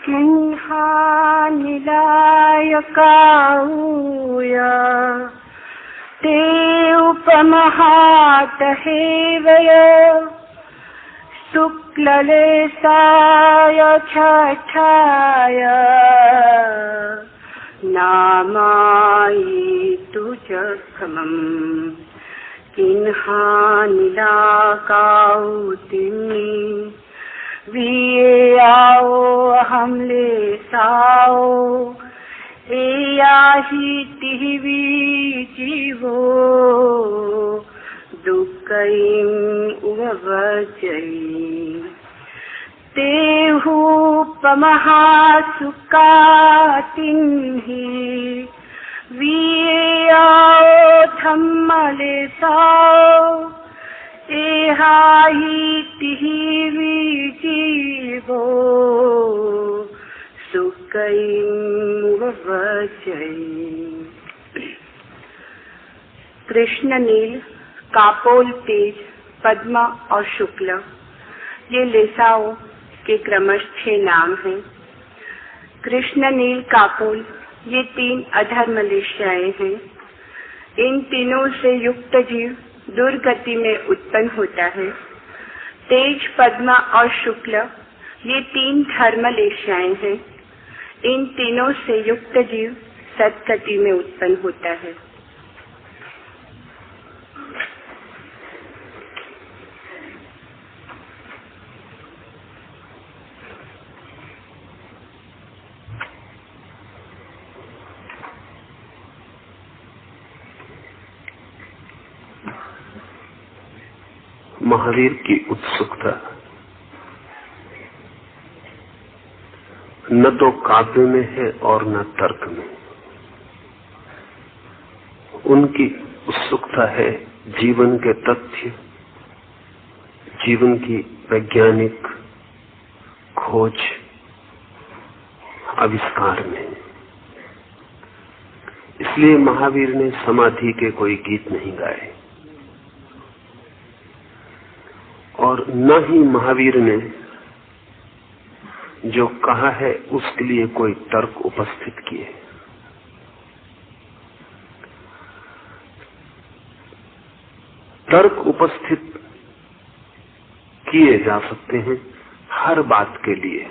किन्हानिलायकाऊय ते उपमहातहेवय शुक्ललेसाय छठाय नामायितु च खमम् किन्हानिलाकाउतिमी वियेयाओ अहम लेसाओ एयाहि तिहवी जीवो दुःखैं उववचै तेहु पमहासुकातिन्हि वियेयाओ धम्मलेसाओ एहाहि तिहवी जीवो सुखैं उववचै। कृष्ण नील, कापोल तेज, पद्मा और शुक्ल ये लेसाओं के क्रमश 6 नाम हैं। कृष्ण नील कापोल ये 3 अधर्म लेशाएं हैं। इन तीनों से युक्त जीव दुर्गति में उत्पन्न होता है। तेज, पद्मा और शुक्ल ये 3 धर्म लेशाएं हैं। इन तीनों से युक्त जीव सद्गति में उत्पन्न होता है। महावीर की उत्सुकता न तो काव्य में है और न तर्क में। उनकी उत्सुकता है जीवन के तथ्य, जीवन की वैज्ञानिक खोज, आविष्कार में। इसलिए महावीर ने समाधि के कोई गीत नहीं गाए और न ही महावीर ने जो कहा है उसके लिए कोई तर्क उपस्थित किए। तर्क उपस्थित किए जा सकते हैं हर बात के लिए,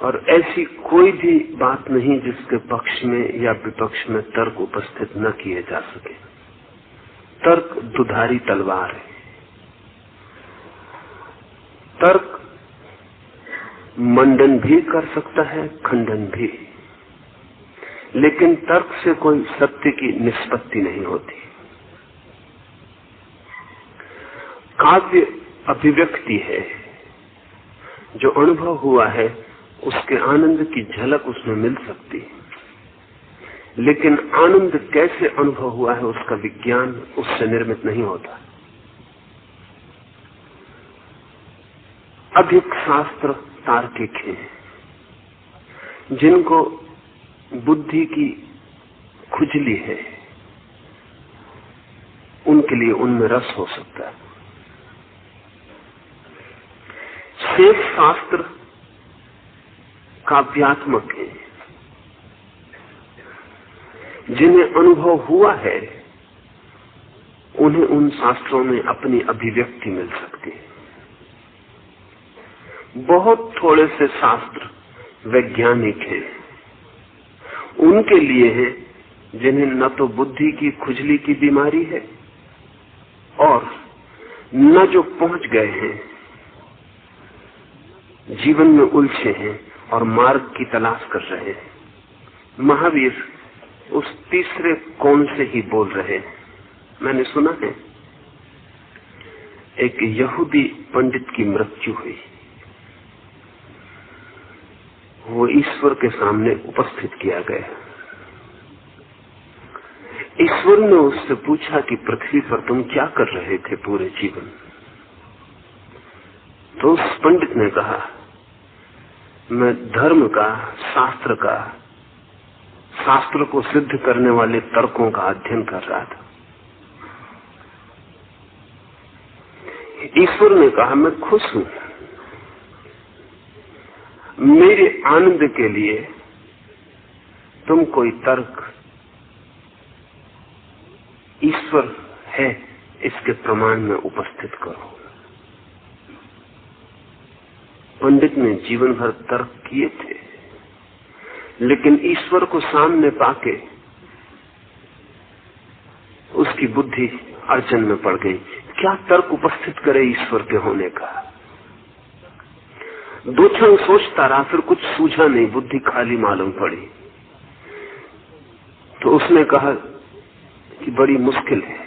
और ऐसी कोई भी बात नहीं जिसके पक्ष में या विपक्ष में तर्क उपस्थित न किए जा सके। तर्क दुधारी तलवार है। तर्क मंडन भी कर सकता है, खंडन भी, लेकिन तर्क से कोई सत्य की निष्पत्ति नहीं होती। काव्य अभिव्यक्ति है, जो अनुभव हुआ है उसके आनंद की झलक उसमें मिल सकती है, लेकिन आनंद कैसे अनुभव हुआ है उसका विज्ञान उससे निर्मित नहीं होता। अधिक शास्त्र तार्किक हैं, जिनको बुद्धि की खुजली है, उनके लिए उनमें रस हो सकता है। शेष शास्त्र काव्यात्मक है, जिन्हें अनुभव हुआ है उन्हें उन शास्त्रों में अपनी अभिव्यक्ति मिल सकती है। बहुत थोड़े से शास्त्र वैज्ञानिक हैं, उनके लिए हैं जिन्हें न तो बुद्धि की खुजली की बीमारी है और न जो पहुंच गए हैं, जीवन में उलझे हैं और मार्ग की तलाश कर रहे हैं। महावीर उस तीसरे कोण से ही बोल रहे हैं। मैंने सुना है एक यहूदी पंडित की मृत्यु हुई, वो ईश्वर के सामने उपस्थित किया गया। ईश्वर ने उससे पूछा कि पृथ्वी पर तुम क्या कर रहे थे पूरे जीवन? तो उस पंडित ने कहा, मैं धर्म का, शास्त्र को सिद्ध करने वाले तर्कों का अध्ययन कर रहा था। ईश्वर ने कहा, मैं खुश हूं मेरे आनंद के लिए तुम कोई तर्क ईश्वर है इसके प्रमाण में उपस्थित करो। पंडित ने जीवन भर तर्क किए थे, लेकिन ईश्वर को सामने पाके उसकी बुद्धि अड़चन में पड़ गई। क्या तर्क उपस्थित करे ईश्वर के होने का? दो क्षण सोचता रहा, फिर कुछ सूझा नहीं, बुद्धि खाली मालूम पड़ी। तो उसने कहा कि बड़ी मुश्किल है,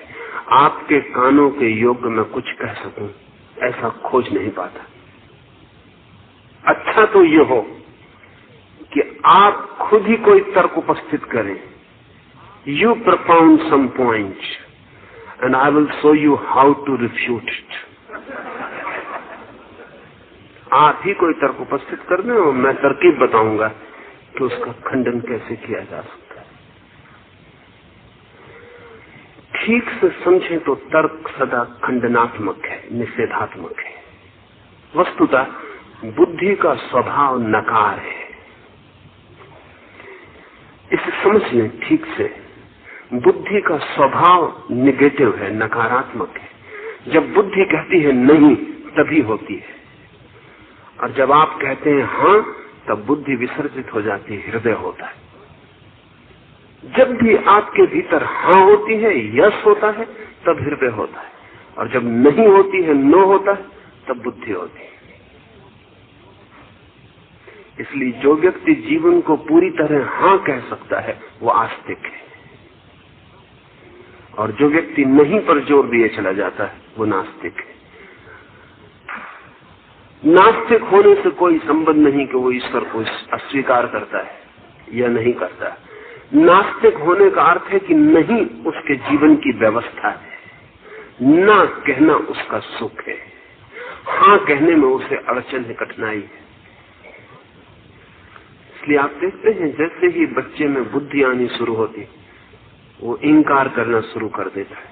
आपके कानों के योग्य मैं कुछ कह सकूं ऐसा खोज नहीं पाता। अच्छा तो ये हो कि आप खुद ही कोई तर्क उपस्थित करें। You propound some points and I will show you how to refute it. आप ही कोई तर्क उपस्थित कर दें और मैं तरकीब बताऊंगा कि उसका खंडन कैसे किया जा सकता है। ठीक से समझें तो तर्क सदा खंडनात्मक है, निषेधात्मक है। वस्तुतः बुद्धि का स्वभाव नकार है। इसे समझ लें ठीक से, बुद्धि का स्वभाव निगेटिव है, नकारात्मक है। जब बुद्धि कहती है नहीं तभी होती है, और जब आप कहते हैं हाँ तब बुद्धि विसर्जित हो जाती है, हृदय होता है। जब भी आपके भीतर हाँ होती है, यस होता है, तब हृदय होता है, और जब नहीं होती है, नो होता है, तब बुद्धि होती है। इसलिए जो व्यक्ति जीवन को पूरी तरह हाँ कह सकता है वो आस्तिक है, और जो व्यक्ति नहीं पर जोर दिए चला जाता है वो नास्तिक है। नास्तिक होने से कोई संबंध नहीं कि वो ईश्वर को अस्वीकार करता है या नहीं करता। नास्तिक होने का अर्थ है कि नहीं उसके जीवन की व्यवस्था है, ना कहना उसका सुख है, हाँ कहने में उसे अड़चन है, कठिनाई है। इसलिए आप देखते हैं जैसे ही बच्चे में बुद्धि आनी शुरू होती वो इंकार करना शुरू कर देता है।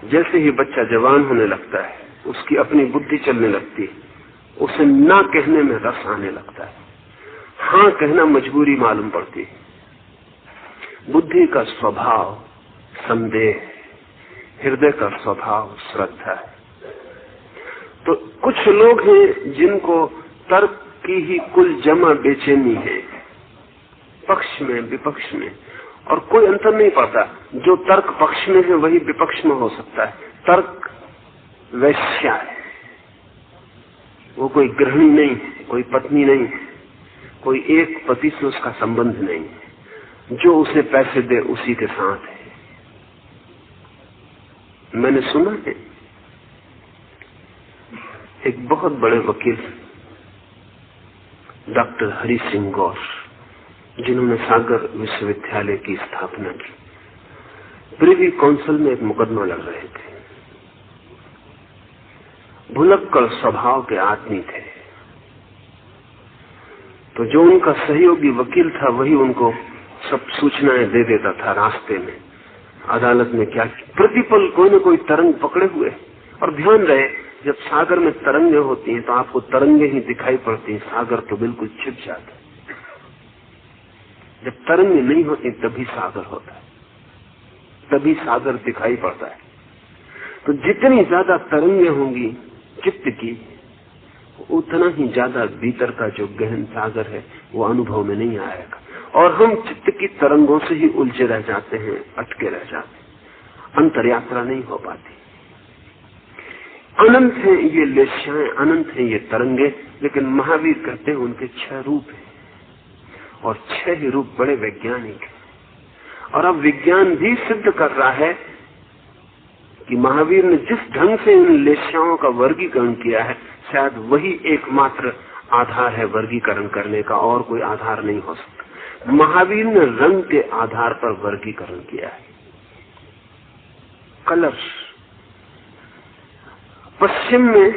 जैसे ही बच्चा जवान होने लगता है उसकी अपनी बुद्धि चलने लगती है, उसे ना कहने में रस आने लगता है, हाँ कहना मजबूरी मालूम पड़ती है। बुद्धि का स्वभाव संदेह, हृदय का स्वभाव श्रद्धा है। तो कुछ लोग हैं जिनको तर्क की ही कुल जमा बेचैनी है, पक्ष में विपक्ष में, और कोई अंतर नहीं पड़ता। जो तर्क पक्ष में है वही विपक्ष में हो सकता है। तर्क वैश्या है, वो कोई गृहिणी नहीं है, कोई पत्नी नहीं है, कोई एक पति से उसका संबंध नहीं है, जो उसे पैसे दे उसी के साथ है। मैंने सुना है एक बहुत बड़े वकील डॉक्टर हरि सिंह गौर, जिन्होंने सागर विश्वविद्यालय की स्थापना की, प्रिवी काउंसिल में एक मुकदमा लड़ रहे थे। भुलक्कड़ स्वभाव के आदमी थे, तो जो उनका सहयोगी वकील था वही उनको सब सूचनाएं दे देता था रास्ते में, अदालत में क्या। प्रतिपल कोई न कोई तरंग पकड़े हुए। और ध्यान रहे, जब सागर में तरंगें होती हैं तो आपको तरंगे ही दिखाई पड़ती हैं, सागर तो बिल्कुल छिप जाता है। जब तरंगे नहीं होती तभी सागर होता है, तभी सागर दिखाई पड़ता है। तो जितनी ज्यादा तरंगे होंगी चित्त की, उतना ही ज्यादा भीतर का जो गहन सागर है वो अनुभव में नहीं आएगा, और हम चित्त की तरंगों से ही उलझे रह जाते हैं, अटके रह जाते हैं, अंतर यात्रा नहीं हो पाती। अनंत है ये लेशाएं, अनंत है ये तरंगे, लेकिन महावीर कहते हैं उनके 6 रूप हैं, और 6 ही रूप बड़े वैज्ञानिक हैं। और अब विज्ञान भी सिद्ध कर रहा है कि महावीर ने जिस ढंग से इन लेशाओं का वर्गीकरण किया है, शायद वही एकमात्र आधार है वर्गीकरण करने का, और कोई आधार नहीं हो सकता। महावीर ने रंग के आधार पर वर्गीकरण किया है। कलर, पश्चिम में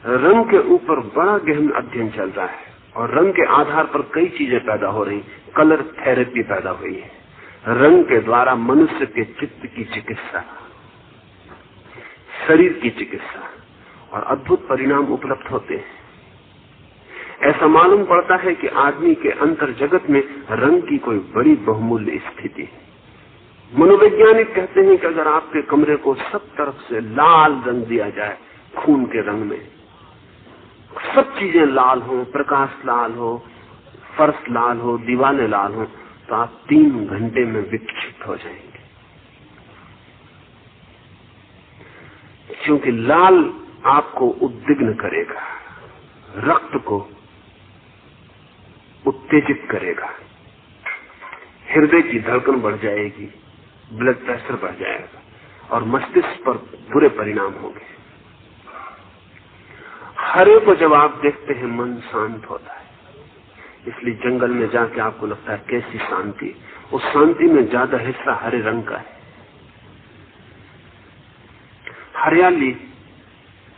रंग के ऊपर बड़ा गहन अध्ययन चल रहा है, और रंग के आधार पर कई चीजें पैदा हो रही। कलर थेरेपी पैदा हुई है, रंग के द्वारा मनुष्य के चित्त की चिकित्सा, शरीर की चिकित्सा। और अद्भुत परिणाम उपलब्ध होते हैं। ऐसा मालूम पड़ता है कि आदमी के अंतर जगत में रंग की कोई बड़ी बहुमूल्य स्थिति है। मनोवैज्ञानिक कहते हैं कि अगर आपके कमरे को सब तरफ से लाल रंग दिया जाए, खून के रंग में सब चीजें लाल हो, प्रकाश लाल हो, फर्श लाल हो, दीवारें लाल हो, तो आप 3 घंटे में विक्षिप्त हो जाएंगे। क्योंकि लाल आपको उद्विग्न करेगा, रक्त को उत्तेजित करेगा, हृदय की धड़कन बढ़ जाएगी, ब्लड प्रेशर बढ़ जाएगा और मस्तिष्क पर बुरे परिणाम होंगे। हरे को जब आप देखते हैं मन शांत होता है। इसलिए जंगल में जाके आपको लगता है कैसी शांति। उस शांति में ज्यादा हिस्सा हरे रंग का है। हरियाली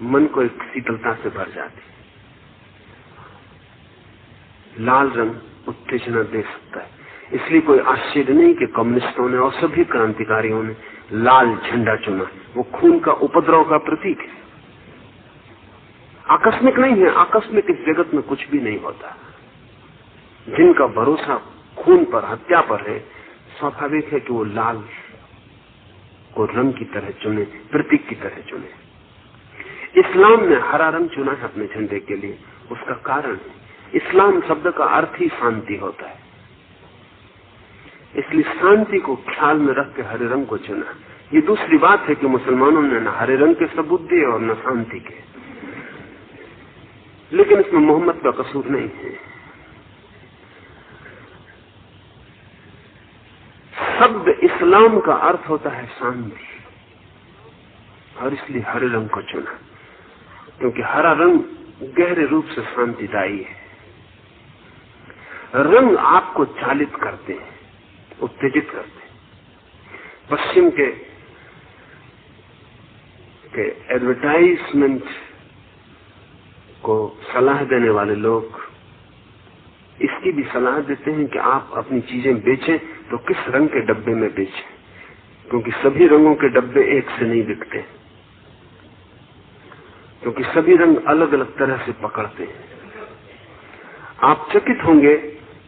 मन को एक शीतलता से भर जाती। लाल रंग उत्तेजना दे सकता है। इसलिए कोई आश्चर्य नहीं कि कम्युनिस्टों ने और सभी क्रांतिकारियों ने लाल झंडा चुना। वो खून का उपद्रव का प्रतीक है। आकस्मिक नहीं है। आकस्मिक इस जगत में कुछ भी नहीं होता। जिनका भरोसा खून पर, हत्या पर है, स्वाभाविक है कि वो लाल को रंग की तरह चुने, प्रतीक की तरह चुने। इस्लाम ने हरा रंग चुना है अपने झंडे के लिए। उसका कारण है इस्लाम शब्द का अर्थ ही शांति होता है। इसलिए शांति को ख्याल में रख के हरे रंग को चुना। ये दूसरी बात है कि मुसलमानों ने न हरे रंग के सबूत दिए और न शांति के। लेकिन इसमें मोहम्मद का कसूर नहीं है। शब्द इस्लाम का अर्थ होता है शांति, और इसलिए हरे रंग को चुना, क्योंकि हरा रंग गहरे रूप से शांतिदायी है। रंग आपको चालित करते हैं, उत्तेजित करते हैं। पश्चिम के एडवर्टाइजमेंट को सलाह देने वाले लोग इसकी भी सलाह देते हैं कि आप अपनी चीजें बेचें तो किस रंग के डब्बे में बेचें, क्योंकि सभी रंगों के डब्बे एक से नहीं बिकते, क्योंकि सभी रंग अलग अलग तरह से पकड़ते हैं। आप चकित होंगे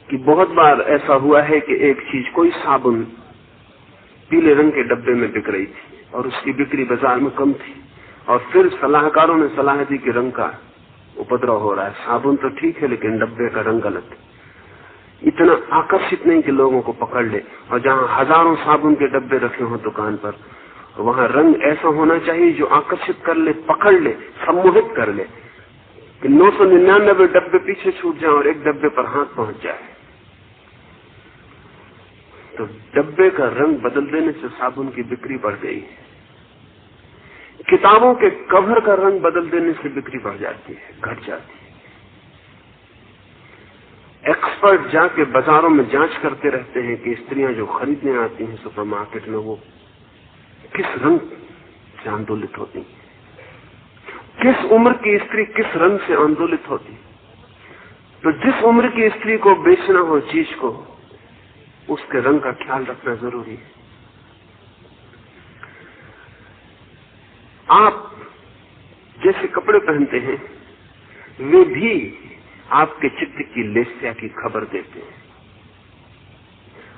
कि बहुत बार ऐसा हुआ है कि एक चीज, कोई साबुन पीले रंग के डब्बे में बिक रही थी और उसकी बिक्री बाजार में कम थी, और फिर सलाहकारों ने सलाह दी कि रंग का उपद्रव हो रहा है, साबुन तो ठीक है लेकिन डब्बे का रंग गलत है। इतना आकर्षित नहीं कि लोगों को पकड़ ले, और जहां हजारों साबुन के डब्बे रखे हो दुकान पर, वहां रंग ऐसा होना चाहिए जो आकर्षित कर ले, पकड़ ले, सम्मोहित कर ले, कि 999 डब्बे पीछे छूट जाए और एक डब्बे पर हाथ पहुंच जाए। तो डब्बे का रंग बदल देने से साबुन की बिक्री बढ़ गई है। किताबों के कवर का रंग बदल देने से बिक्री बढ़ जाती है, घट जाती है। एक्सपर्ट जाके बाजारों में जांच करते रहते हैं कि स्त्रियां जो खरीदने आती हैं सुपरमार्केट में, वो किस रंग से आंदोलित होती हैं, किस उम्र की स्त्री किस रंग से आंदोलित होती। तो जिस उम्र की स्त्री को बेचना हो चीज को, उसके रंग का ख्याल रखना जरूरी है। आप जैसे कपड़े पहनते हैं, वे भी आपके चित्त की लेस्या की खबर देते हैं।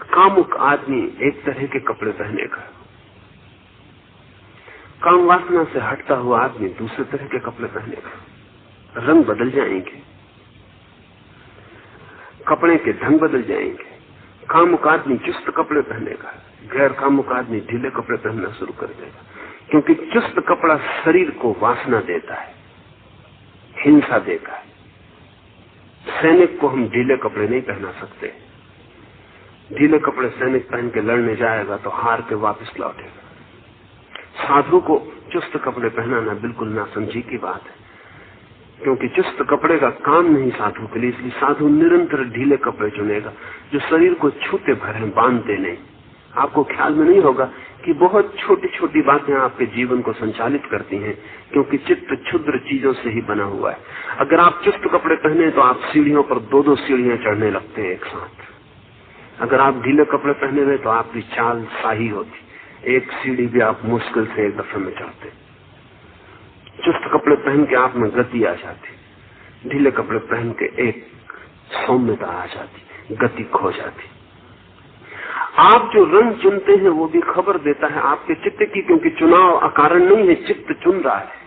कामुक आदमी एक तरह के कपड़े पहनेगा, काम वासना से हटता हुआ आदमी दूसरे तरह के कपड़े पहनेगा। रंग बदल जाएंगे, कपड़े के ढंग बदल जाएंगे। कामुक आदमी चुस्त कपड़े पहनेगा, गैर कामुक आदमी ढीले कपड़े पहनना शुरू कर देगा, क्योंकि चुस्त कपड़ा शरीर को वासना देता है, हिंसा देता है। सैनिक को हम ढीले कपड़े नहीं पहना सकते। ढीले कपड़े सैनिक पहन के लड़ने जाएगा तो हार के वापस लौटेगा। साधु को चुस्त कपड़े पहनाना बिल्कुल नासमझी की बात है, क्योंकि चुस्त कपड़े का काम नहीं साधु के लिए। इसलिए साधु निरंतर ढीले कपड़े चुनेगा जो शरीर को छूते भरे, बांधते नहीं। आपको ख्याल में नहीं होगा कि बहुत छोटी छोटी बातें आपके जीवन को संचालित करती हैं, क्योंकि चित्त क्षुद्र चीजों से ही बना हुआ है। अगर आप चुस्त कपड़े पहने तो आप सीढ़ियों पर 2-2 सीढ़ियां चढ़ने लगते हैं एक साथ। अगर आप ढीले कपड़े पहने हुए तो आपकी चाल शाही होती, एक सीढ़ी भी आप मुश्किल से एक दफे में चढ़ते। चुस्त सख्त कपड़े पहन के आप में गति आ जाती, ढीले कपड़े पहन के एक सौम्यता आ जाती, गति खो जाती। आप जो रंग चुनते हैं वो भी खबर देता है आपके चित्त की, क्योंकि चुनाव अकारण नहीं है, चित्त चुन रहा है।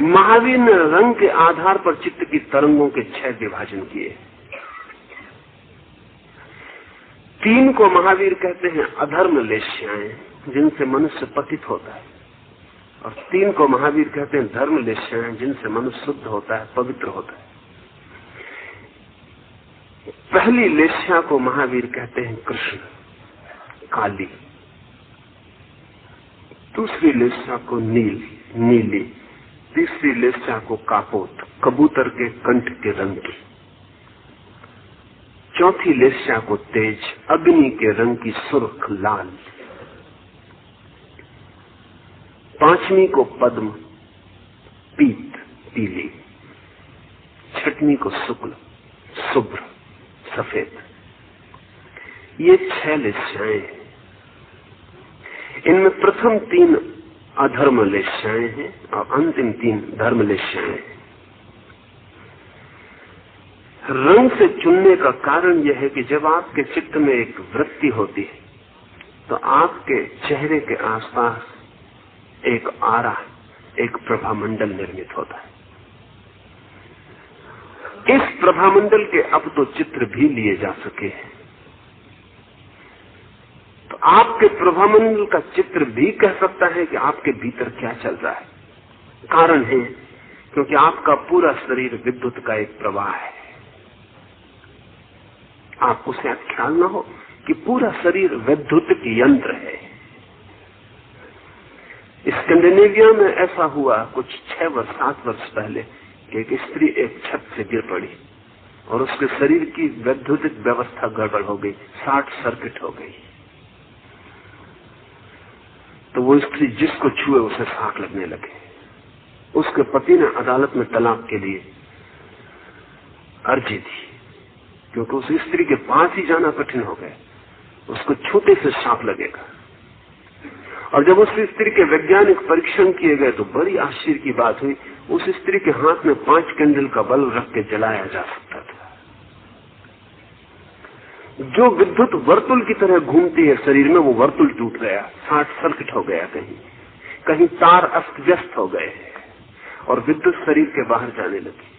महावीर ने रंग के आधार पर चित्त की तरंगों के 6 विभाजन किए। 3 को महावीर कहते हैं अधर्म लेश्याएं, जिनसे मनुष्य पतित होता है, और 3 को महावीर कहते हैं धर्म लेश्याएं, जिनसे मनुष्य शुद्ध होता है, पवित्र होता है। पहली लेश्या को महावीर कहते हैं कृष्ण, काली। दूसरी लेश्या को नील, नीली। तीसरी लेश्या को कापोत, कबूतर के कंठ के रंग की। चौथी लेश्या को तेज, अग्नि के रंग की सुर्ख लाल। 5वीं को पद्म, पीत पीली। 6वीं को शुक्ल, शुभ्र सफेद। ये 6 लेश्याएं हैं। इनमें प्रथम 3 अधर्म लेश्याएं हैं और अंतिम 3 धर्म लेश्याएं हैं। रंग से चुनने का कारण यह है कि जब आपके चित्त में एक वृत्ति होती है तो आपके चेहरे के आसपास एक आरा, एक प्रभामंडल निर्मित होता है। इस प्रभामंडल के अब तो चित्र भी लिए जा सके हैं, तो आपके प्रभामंडल का चित्र भी कह सकता है कि आपके भीतर क्या चल रहा है। कारण है क्योंकि आपका पूरा शरीर विद्युत का एक प्रवाह है। आपको शायद ख्याल न हो कि पूरा शरीर विद्युत की यंत्र है। स्कैंडिनेविया में ऐसा हुआ कुछ 6-7 वर्ष पहले कि एक स्त्री एक छत से गिर पड़ी और उसके शरीर की वैद्युतिक व्यवस्था गड़बड़ हो गई, शॉर्ट सर्किट हो गई। तो वो स्त्री जिसको छुए उसे शाख लगने लगे। उसके पति ने अदालत में तलाक के लिए अर्जी दी, क्योंकि उस स्त्री के पास ही जाना कठिन हो गया, उसको छूते से शाख लगेगा। और जब उस स्त्री के वैज्ञानिक परीक्षण किए गए तो बड़ी आश्चर्य की बात हुई, उस स्त्री के हाथ में 5 कैंडल का बल्ब रख के जलाया जा सकता था। जो विद्युत वर्तुल की तरह घूमती है शरीर में, वो वर्तुल टूट गया, शॉर्ट सर्किट हो गया, कहीं तार अस्त व्यस्त हो गए और विद्युत शरीर के बाहर जाने लगी।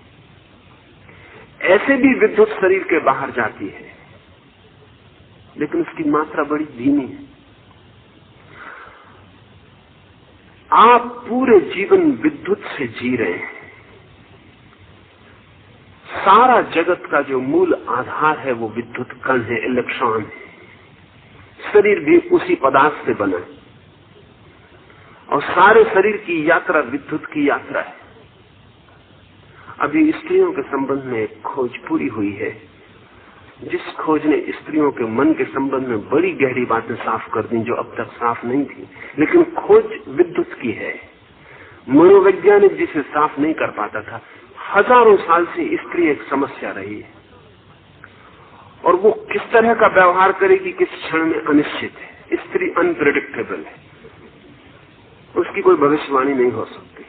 ऐसे भी विद्युत शरीर के बाहर जाती है, लेकिन उसकी मात्रा बड़ी धीमी है। आप पूरे जीवन विद्युत से जी रहे हैं। सारा जगत का जो मूल आधार है वो विद्युत कण है, इलेक्ट्रॉन है। शरीर भी उसी पदार्थ से बना है और सारे शरीर की यात्रा विद्युत की यात्रा है। अभी स्त्रियों के संबंध में एक खोज पूरी हुई है, जिस खोज ने स्त्रियों के मन के संबंध में बड़ी गहरी बातें साफ कर दी जो अब तक साफ नहीं थी। लेकिन खोज विद्युत की है। मनोवैज्ञानिक जिसे साफ नहीं कर पाता था। हजारों साल से स्त्री एक समस्या रही है और वो किस तरह का व्यवहार करेगी किस क्षण में अनिश्चित है। स्त्री अनप्रेडिक्टेबल है, उसकी कोई भविष्यवाणी नहीं हो सकती।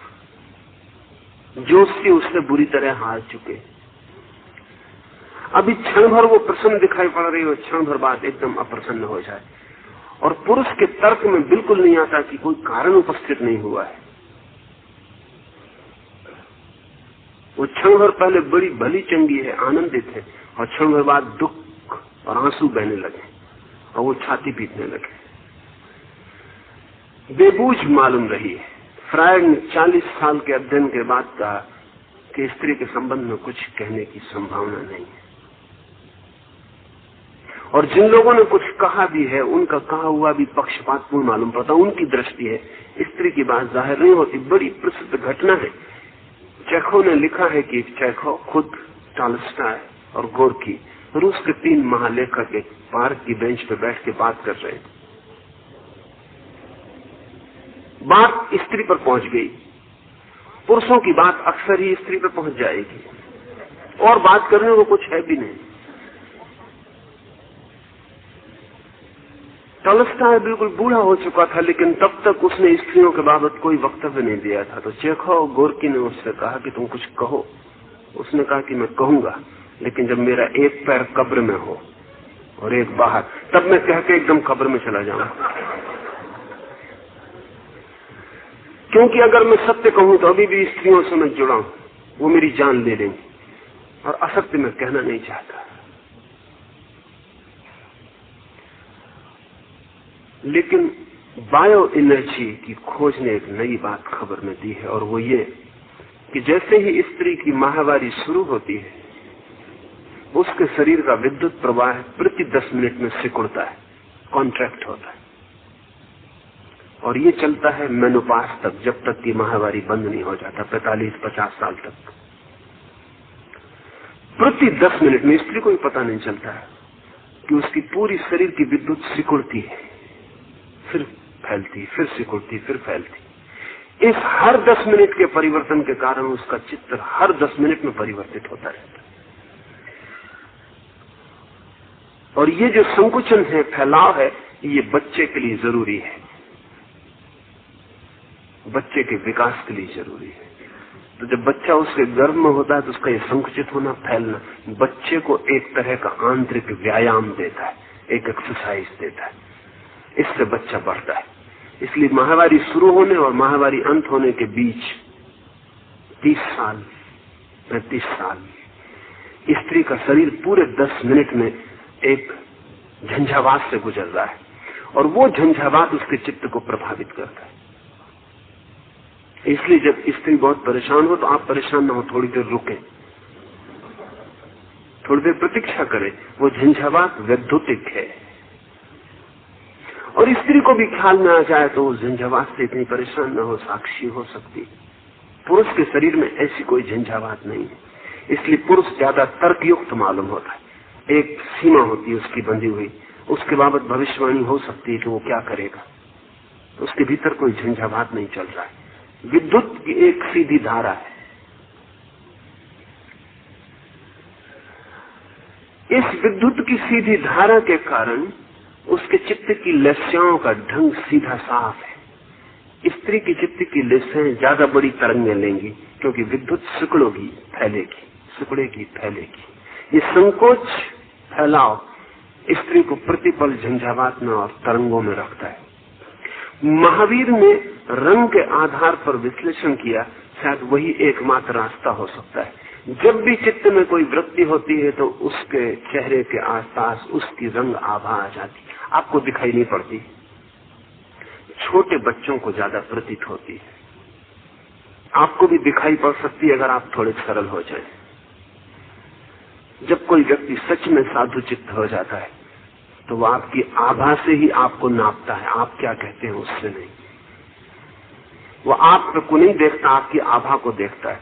जोशी उससे बुरी तरह हार चुके। अभी क्षण भर वो प्रसन्न दिखाई पड़ रही हो, क्षण भर बाद एकदम अप्रसन्न हो जाए। और पुरुष के तर्क में बिल्कुल नहीं आता कि कोई कारण उपस्थित नहीं हुआ है। वो क्षण भर पहले बड़ी भली चंगी है, आनंदित है, और क्षण भर बाद दुख और आंसू बहने लगे और वो छाती पीटने लगे। बेबूझ मालूम रही है। फ्रायड ने 40 साल के अध्ययन के बाद कहा कि स्त्री के संबंध में कुछ कहने की संभावना नहीं है। और जिन लोगों ने कुछ कहा भी है उनका कहा हुआ भी पक्षपातपूर्ण मालूम पड़ता। उनकी दृष्टि है, स्त्री की बात जाहिर नहीं होती। बड़ी प्रसिद्ध घटना है, चेखोव ने लिखा है कि चेखोव खुद, टॉल्स्टॉय और गोर्की रूस के 3 महालेखक एक पार्क की बेंच पे बैठ के बात कर रहे थे। बात स्त्री पर पहुंच गई। पुरुषों की बात अक्सर ही स्त्री पर पहुंच जाएगी और बात करने को कुछ है भी नहीं। टॉलस्टॉय बिल्कुल बूढ़ा हो चुका था, लेकिन तब तक उसने स्त्रियों के बाबत कोई वक्तव्य नहीं दिया था। तो चेखव गोर्की ने उससे कहा कि तुम कुछ कहो। उसने कहा कि मैं कहूंगा, लेकिन जब मेरा एक पैर कब्र में हो और एक बाहर, तब मैं कह के एकदम कब्र में चला जाऊंगा। क्योंकि अगर मैं सत्य कहूं तो अभी भी स्त्रियों से मैं जुड़ा हूं, वो मेरी जान ले लेंगी, और असत्य मैं कहना नहीं चाहता। लेकिन बायो एनर्जी की खोज ने एक नई बात खबर में दी है, और वो ये कि जैसे ही स्त्री की माहवारी शुरू होती है, उसके शरीर का विद्युत प्रवाह प्रति 10 मिनट में सिकुड़ता है, कॉन्ट्रैक्ट होता है, और ये चलता है मेनोपास तक, जब तक कि माहवारी बंद नहीं हो जाता, 45-50 साल तक। प्रति 10 मिनट में स्त्री को भी पता नहीं चलता है कि उसकी पूरी शरीर की विद्युत सिकुड़ती है, फिर फैलती, फिर सिकुड़ती, फिर फैलती। इस हर 10 मिनट के परिवर्तन के कारण उसका चित्र हर 10 मिनट में परिवर्तित होता रहता है। और ये जो संकुचन है, फैलाव है, ये बच्चे के लिए जरूरी है, बच्चे के विकास के लिए जरूरी है। तो जब बच्चा उसके गर्भ में होता है तो उसका ये संकुचित होना, फैलना बच्चे को एक तरह का आंतरिक व्यायाम देता है, एक एक्सरसाइज देता है। इससे बच्चा बढ़ता है। इसलिए माहवारी शुरू होने और माहवारी अंत होने के बीच 30 साल 35 साल स्त्री का शरीर पूरे 10 मिनट में एक झंझावात से गुजर रहा है, और वो झंझावात उसके चित्त को प्रभावित करता है। इसलिए जब स्त्री बहुत परेशान हो तो आप परेशान ना हो, थोड़ी देर रुकें, थोड़ी देर प्रतीक्षा करें। वो झंझावात वैद्युतिक है, और स्त्री को भी ख्याल में आ जाए तो उस झंझावात से इतनी परेशान न हो, साक्षी हो सकती। पुरुष के शरीर में ऐसी कोई झंझावात नहीं है, इसलिए पुरुष ज्यादा तर्कयुक्त मालूम होता है। एक सीमा होती है उसकी बंधी हुई, उसके बाबत भविष्यवाणी हो सकती है कि वो क्या करेगा। उसके भीतर कोई झंझावात नहीं चल रहा है, विद्युत की एक सीधी धारा है। इस विद्युत की सीधी धारा के कारण उसके चित्त की लस्याओं का ढंग सीधा साफ है। स्त्री की चित्त की लस्याएं ज्यादा बड़ी तरंगें लेंगी, क्योंकि विद्युत सिकुड़ेगी, फैलेगी, सिकुड़ेगी, फैलेगी। ये संकोच फैलाव स्त्री को प्रतिपल झंझावात में और तरंगों में रखता है। महावीर ने रंग के आधार पर विश्लेषण किया, शायद वही एकमात्र रास्ता हो सकता है। जब भी चित्त में कोई वृत्ति होती है तो उसके चेहरे के आसपास उसकी रंग आभा आ जाती, आपको दिखाई नहीं पड़ती। छोटे बच्चों को ज्यादा प्रतीत होती है, आपको भी दिखाई पड़ सकती है अगर आप थोड़े सरल हो जाएं। जब कोई व्यक्ति सच में साधु चित्त हो जाता है तो वो आपकी आभा से ही आपको नापता है, आप क्या कहते हैं उससे नहीं। वो आप को नहीं देखता, आपकी आभा को देखता है।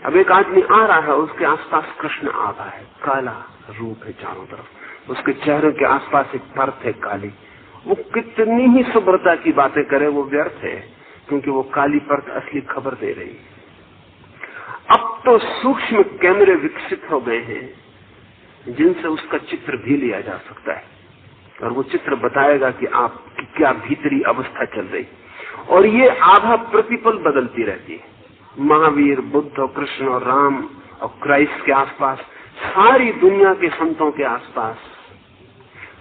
अब एक आदमी आ रहा है, उसके आसपास कृष्ण आभा है, काला रूप है चारों तरफ, उसके चेहरे के आसपास एक परत है काली। वो कितनी ही शुभ्रता की बातें करे वो व्यर्थ है, क्योंकि वो काली परत असली खबर दे रही। अब तो सूक्ष्म कैमरे विकसित हो गए हैं जिनसे उसका चित्र भी लिया जा सकता है, और वो चित्र बताएगा कि आपकी क्या भीतरी अवस्था चल रही। और ये आभा प्रतिपल बदलती रहती है। महावीर, बुद्ध और कृष्ण और राम और क्राइस्ट के आसपास, सारी दुनिया के संतों के आसपास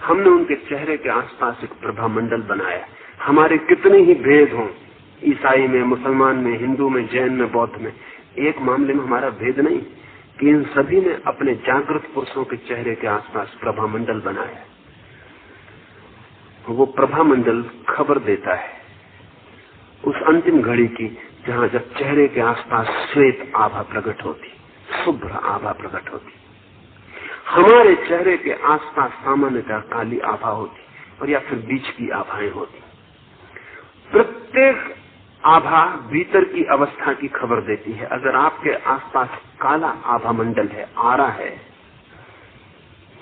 हमने उनके चेहरे के आसपास एक प्रभा मंडल बनाया। हमारे कितने ही भेद हों, ईसाई में, मुसलमान में, हिंदू में, जैन में, बौद्ध में, एक मामले में हमारा भेद नहीं कि इन सभी ने अपने जागृत पुरुषों के चेहरे के आसपास प्रभा मंडल बनाया। वो प्रभा मंडल खबर देता है उस अंतिम घड़ी की जहां जब चेहरे के आसपास श्वेत आभा प्रकट होती, शुभ्र आभा प्रकट होती। हमारे चेहरे के आसपास सामान्यतः काली आभा होती, और या फिर बीच की आभाएं होती। प्रत्येक आभा भीतर की अवस्था की खबर देती है। अगर आपके आसपास काला आभा मंडल है, आरा है,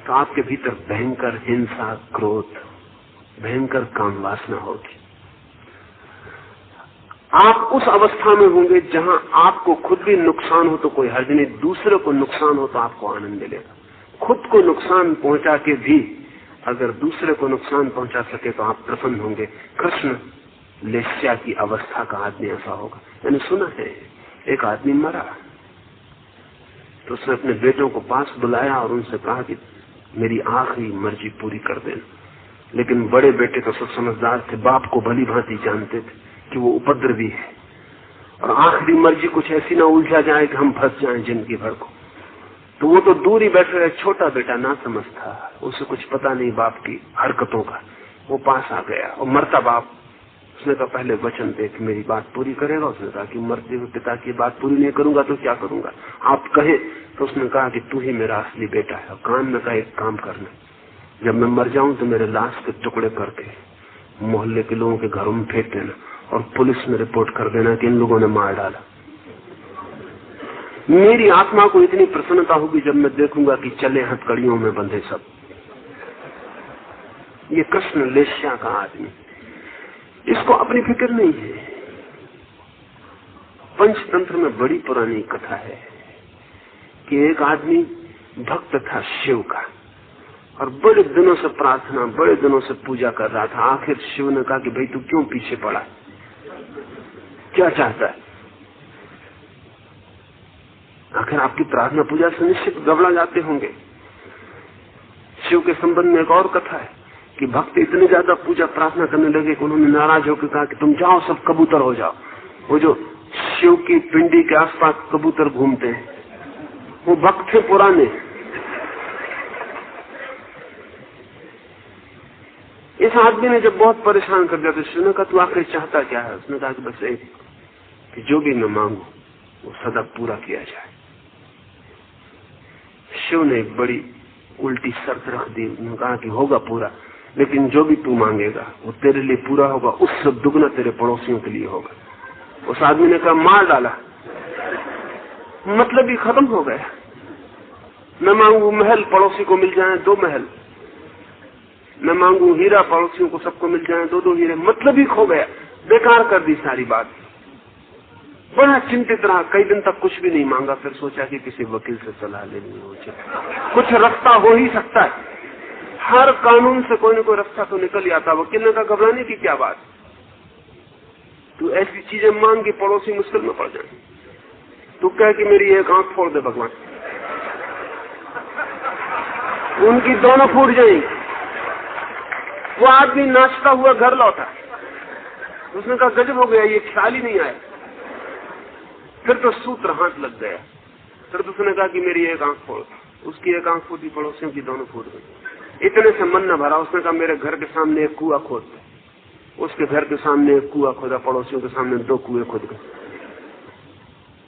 तो आपके भीतर भयंकर हिंसा, क्रोध, भयंकर काम वासना होगी। आप उस अवस्था में होंगे जहां आपको खुद भी नुकसान हो तो कोई हर्ज नहीं, दूसरे को नुकसान हो तो आपको आनंद मिलेगा। खुद को नुकसान पहुंचा के भी अगर दूसरे को नुकसान पहुंचा सके तो आप प्रसन्न होंगे। कृष्ण लेस्या की अवस्था का आदमी ऐसा होगा। मैंने सुना है एक आदमी मरा तो उसने अपने बेटों को पास बुलाया और उनसे कहा कि मेरी आखिरी मर्जी पूरी कर देना। लेकिन बड़े बेटे तो सब समझदार थे, बाप को भली भांति जानते थे कि वो उपद्रवी है और आखिरी मर्जी कुछ ऐसी ना उलझा जाए कि हम फंस जाएं जिंदगी भर को। तो वो तो दूर ही बैठे रहे। छोटा बेटा ना समझ था, उसे कुछ पता नहीं बाप की हरकतों का। वो पास आ गया और मरता बाप, उसने कहा पहले वचन दे कि मेरी बात पूरी करेगा। उसने कहा कि मरते हुए पिता की बात पूरी नहीं करूंगा तो क्या करूंगा, आप कहे। तो उसने कहा कि तू ही मेरा असली बेटा है। और कान में का एक काम करना, जब मैं मर जाऊं तो मेरे लाश के टुकड़े करके मोहल्ले के लोगों के घरों में फेंक देना और पुलिस में रिपोर्ट कर देना कि इन लोगों ने मार डाला। मेरी आत्मा को इतनी प्रसन्नता होगी जब मैं देखूंगा कि चले हथकड़ियों में बंधे सब। ये कृष्ण लेस्या का आदमी, इसको अपनी फिक्र नहीं है। पंचतंत्र में बड़ी पुरानी कथा है कि एक आदमी भक्त था शिव का और बड़े दिनों से प्रार्थना, बड़े दिनों से पूजा कर रहा था। आखिर शिव ने कहा कि भाई तू क्यों पीछे पड़ा, क्या चाहता है? आखिर आपकी प्रार्थना पूजा से निश्चित गबड़ा जाते होंगे। शिव के संबंध में एक और कथा है कि भक्त इतने ज्यादा पूजा प्रार्थना करने लगे कि उन्होंने नाराज होकर कहा कि तुम जाओ, सब कबूतर हो जाओ। वो जो शिव की पिंडी के आसपास कबूतर घूमते हैं वो भक्त थे पुराने। इस आदमी ने जब बहुत परेशान कर दिया तो शिव ने कहा तू आखिर चाहता क्या है? उसने कहा कि बस एक कि जो भी मैं मांगू वो सदा पूरा किया जाए। शिव ने एक बड़ी उल्टी शर्त रख दी। उन्होंने कहा कि होगा पूरा, लेकिन जो भी तू मांगेगा वो तेरे लिए पूरा होगा, उससे दुगना तेरे पड़ोसियों के लिए होगा। उस आदमी ने कहा मार डाला, मतलब ही खत्म हो गया। मैं मांगू महल, पड़ोसी को मिल जाए 2 महल। मैं मांगू हीरा, पड़ोसियों को सबको मिल जाए 2-2 हीरे, मतलब ही खो गया। बेकार कर दी सारी बात। बड़ा चिंतित रहा, कई दिन तक कुछ भी नहीं मांगा। फिर सोचा कि किसी वकील से सलाह लेनी हो, कुछ रास्ता हो ही सकता है। हर कानून से कोई न कोई रास्ता तो निकल ही आता। वकील ने कहा घबराने की क्या बात, तू ऐसी चीजें मांग के पड़ोसी मुश्किल में पड़ जाए। तू कह कि मेरी एक आंख फोड़ दे भगवान, उनकी दोनों फूट जाएंगी। वो आदमी नाचता हुआ घर लौटा। उसने कहा गजब हो गया, ये ख्याल ही नहीं आया। फिर तो सूत्र हाथ लग गया। फिर तो उसने कहा कि मेरी एक आंख फोड़। उसकी एक आंख फूटी, पड़ोसियों की दोनों फूट गई। इतने से मन न भरा। उसने कहा मेरे घर के सामने एक कुआं खोद दे। उसके घर के सामने एक कुआं खोदा, पड़ोसियों के सामने 2 कुएं खोद गए।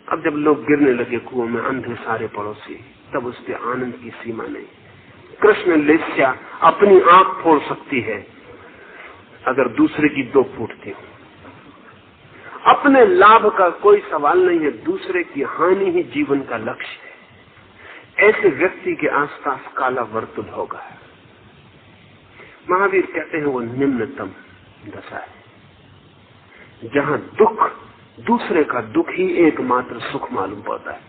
अब जब लोग गिरने लगे कुओं में, अंधे सारे पड़ोसी, तब उसके आनंद की सीमा नहीं। कृष्ण लेस्या अपनी आंख फोड़ सकती है अगर दूसरे की 2 फूटती हो। अपने लाभ का कोई सवाल नहीं है, दूसरे की हानि ही जीवन का लक्ष्य है। ऐसे व्यक्ति के आसपास काला वर्तुल होगा। महावीर कहते हैं वो निम्नतम दशा है जहां दुख, दूसरे का दुख ही एकमात्र सुख मालूम पड़ता है।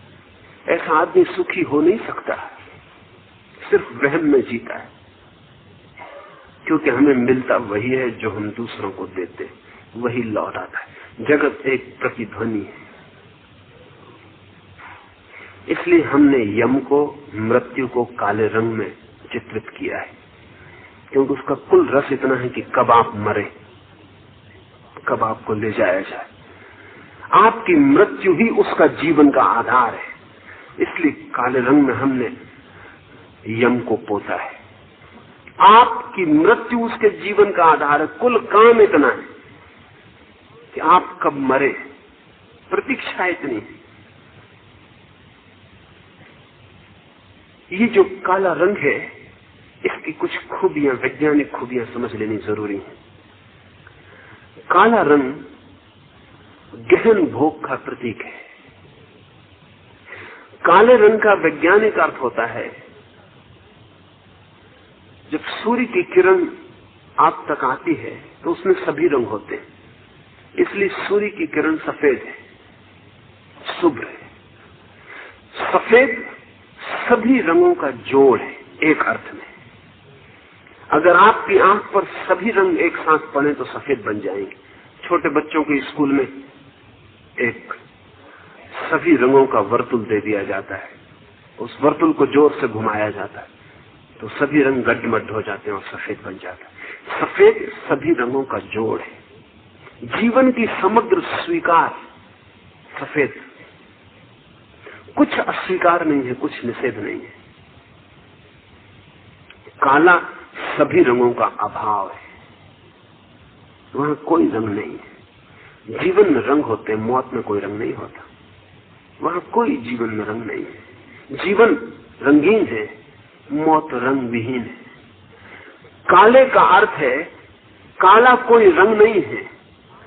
ऐसा आदमी सुखी हो नहीं सकता, सिर्फ वहम में जीता है, क्योंकि हमें मिलता वही है जो हम दूसरों को देते, वही लौट आता है। जगत एक प्रतिध्वनि है। इसलिए हमने यम को, मृत्यु को काले रंग में चित्रित किया है, क्योंकि उसका कुल रस इतना है कि कब आप मरे, कब आपको ले जाया जाए। आपकी मृत्यु ही उसका जीवन का आधार है। इसलिए काले रंग में हमने यम को पोता है। आपकी मृत्यु उसके जीवन का आधार है। कुल काम इतना है कि आप कब मरे, प्रतीक्षा इतनी। ये जो काला रंग है, इसकी कुछ खूबियां, वैज्ञानिक खूबियां समझ लेनी जरूरी है। काला रंग गहन भोग का प्रतीक है। काले रंग का वैज्ञानिक अर्थ होता है जब सूर्य की किरण आप तक आती है तो उसमें सभी रंग होते हैं। इसलिए सूर्य की किरण सफेद है, शुभ्र है। सफेद सभी रंगों का जोड़ है एक अर्थ में। अगर आपकी आंख पर सभी रंग एक साथ पड़े तो सफेद बन जाएंगे। छोटे बच्चों के स्कूल में एक सभी रंगों का वर्तुल दे दिया जाता है, उस वर्तुल को जोर से घुमाया जाता है तो सभी रंग गड्ढमड्ढ हो जाते हैं और सफेद बन जाता है। सफेद सभी रंगों का जोड़ है, जीवन की समग्र स्वीकार सफेद। कुछ अस्वीकार नहीं है, कुछ निषेध नहीं है। काला सभी रंगों का अभाव है, वहां कोई रंग नहीं है। जीवन में रंग होते हैं, मौत में कोई रंग नहीं होता। वहां कोई जीवन में रंग नहीं है। जीवन रंगीन है, मौत रंग विहीन है। काले का अर्थ है काला कोई रंग नहीं है,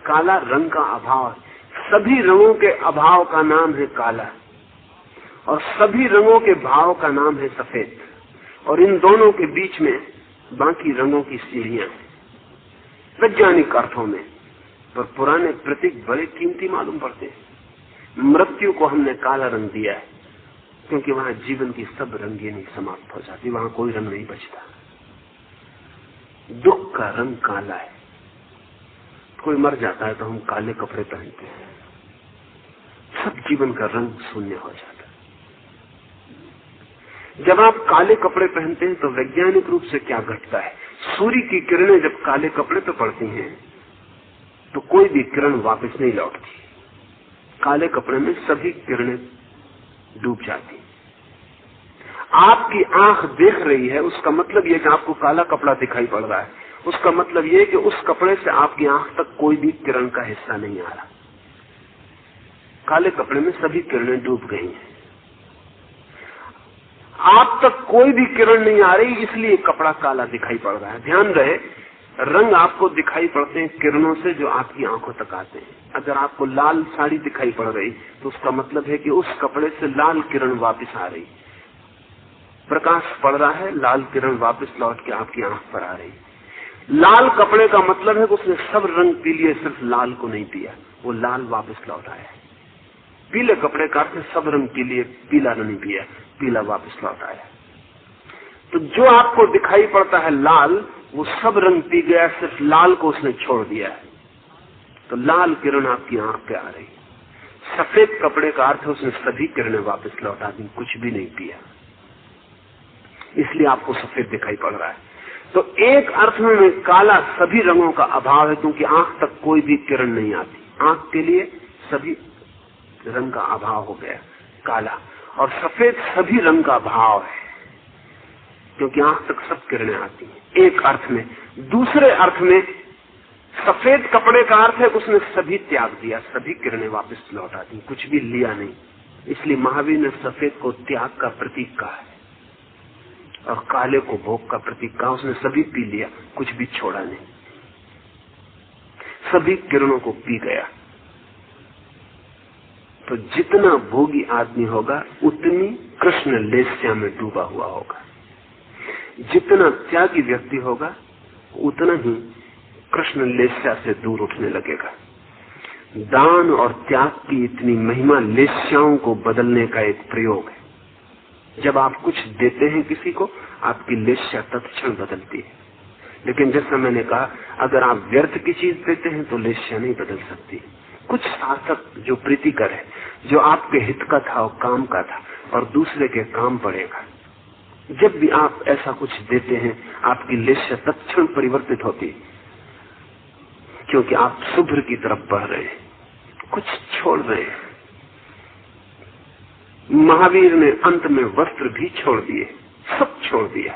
काला रंग का अभाव है। सभी रंगों के अभाव का नाम है काला और सभी रंगों के भाव का नाम है सफेद। और इन दोनों के बीच में बाकी रंगों की सीढ़ियां हैं वैज्ञानिक अर्थों में, पर पुराने प्रतीक बड़े कीमती मालूम पड़ते हैं। मृत्यु को हमने काला रंग दिया है क्योंकि वहां जीवन की सब रंगीनी समाप्त हो जाती, वहां कोई रंग नहीं बचता। दुख का रंग काला है। कोई मर जाता है तो हम काले कपड़े पहनते हैं, सब जीवन का रंग शून्य हो जाता है। जब आप काले कपड़े पहनते हैं तो वैज्ञानिक रूप से क्या घटता है? सूर्य की किरणें जब काले कपड़े पर पड़ती हैं तो कोई भी किरण वापस नहीं लौटती। काले कपड़े में सभी किरणें डूब जाती। आपकी आंख देख रही है, उसका मतलब यह कि आपको काला कपड़ा दिखाई पड़ रहा है। उसका मतलब यह कि उस कपड़े से आपकी आंख तक कोई भी किरण का हिस्सा नहीं आ रहा। काले कपड़े में सभी किरणें डूब गई हैं। आप तक कोई भी किरण नहीं आ रही, इसलिए कपड़ा काला दिखाई पड़ रहा है। ध्यान रहे, रंग आपको दिखाई पड़ते हैं किरणों से जो आपकी आंखों तक आते हैं। अगर आपको लाल साड़ी दिखाई पड़ रही तो उसका मतलब है कि उस कपड़े से लाल किरण वापस आ रही। प्रकाश पड़ रहा है, लाल किरण वापस लौट के आपकी आंख पर आ रही। लाल कपड़े का मतलब है कि उसने सब रंग पी लिए, सिर्फ लाल को नहीं पिया, वो लाल वापस लौट आया। पीले कपड़े का अर्थ सब रंग पी लिए, पीला नहीं पिया, पीला वापस लौट आया। तो जो आपको दिखाई पड़ता है लाल, वो सब रंग पी गया, सिर्फ लाल को उसने छोड़ दिया है। तो लाल किरण आपकी आंख पे आ रही। सफेद कपड़े का अर्थ है उसने सभी किरणें वापस लौटा दी, कुछ भी नहीं पिया, इसलिए आपको सफेद दिखाई पड़ रहा है। तो एक अर्थ में काला सभी रंगों का अभाव है क्योंकि आंख तक कोई भी किरण नहीं आती। आंख के लिए सभी रंग का अभाव हो गया काला, और सफेद सभी रंग का भाव है क्योंकि आंख तक सब किरणें आती हैं। एक अर्थ में। दूसरे अर्थ में सफेद कपड़े का अर्थ है कि उसने सभी त्याग दिया, सभी किरणें वापस लौटा दी, कुछ भी लिया नहीं। इसलिए महावीर ने सफेद को त्याग का प्रतीक कहा है और काले को भोग का प्रतीक कहा। उसने सभी पी लिया, कुछ भी छोड़ा नहीं, सभी किरणों को पी गया। तो जितना भोगी आदमी होगा उतनी कृष्ण लेस्या में डूबा हुआ होगा। जितना त्यागी व्यक्ति होगा उतना ही कृष्ण लेस्या से दूर उठने लगेगा। दान और त्याग की इतनी महिमा लेस्याओं को बदलने का एक प्रयोग है। जब आप कुछ देते हैं किसी को, आपकी लेस्या तत्क्षण बदलती है। लेकिन जैसा मैंने कहा, अगर आप व्यर्थ की चीज देते हैं तो लेस्या नहीं बदल सकती। कुछ सार्थक जो प्रीतिकर है, जो आपके हित का था और काम का था और दूसरे के काम पड़ेगा, जब भी आप ऐसा कुछ देते हैं आपकी लेस्या तत्क्षण परिवर्तित होती, क्योंकि आप शुभ्र की तरफ बढ़ रहे हैं, कुछ छोड़ रहे हैं। महावीर ने अंत में वस्त्र भी छोड़ दिए, सब छोड़ दिया।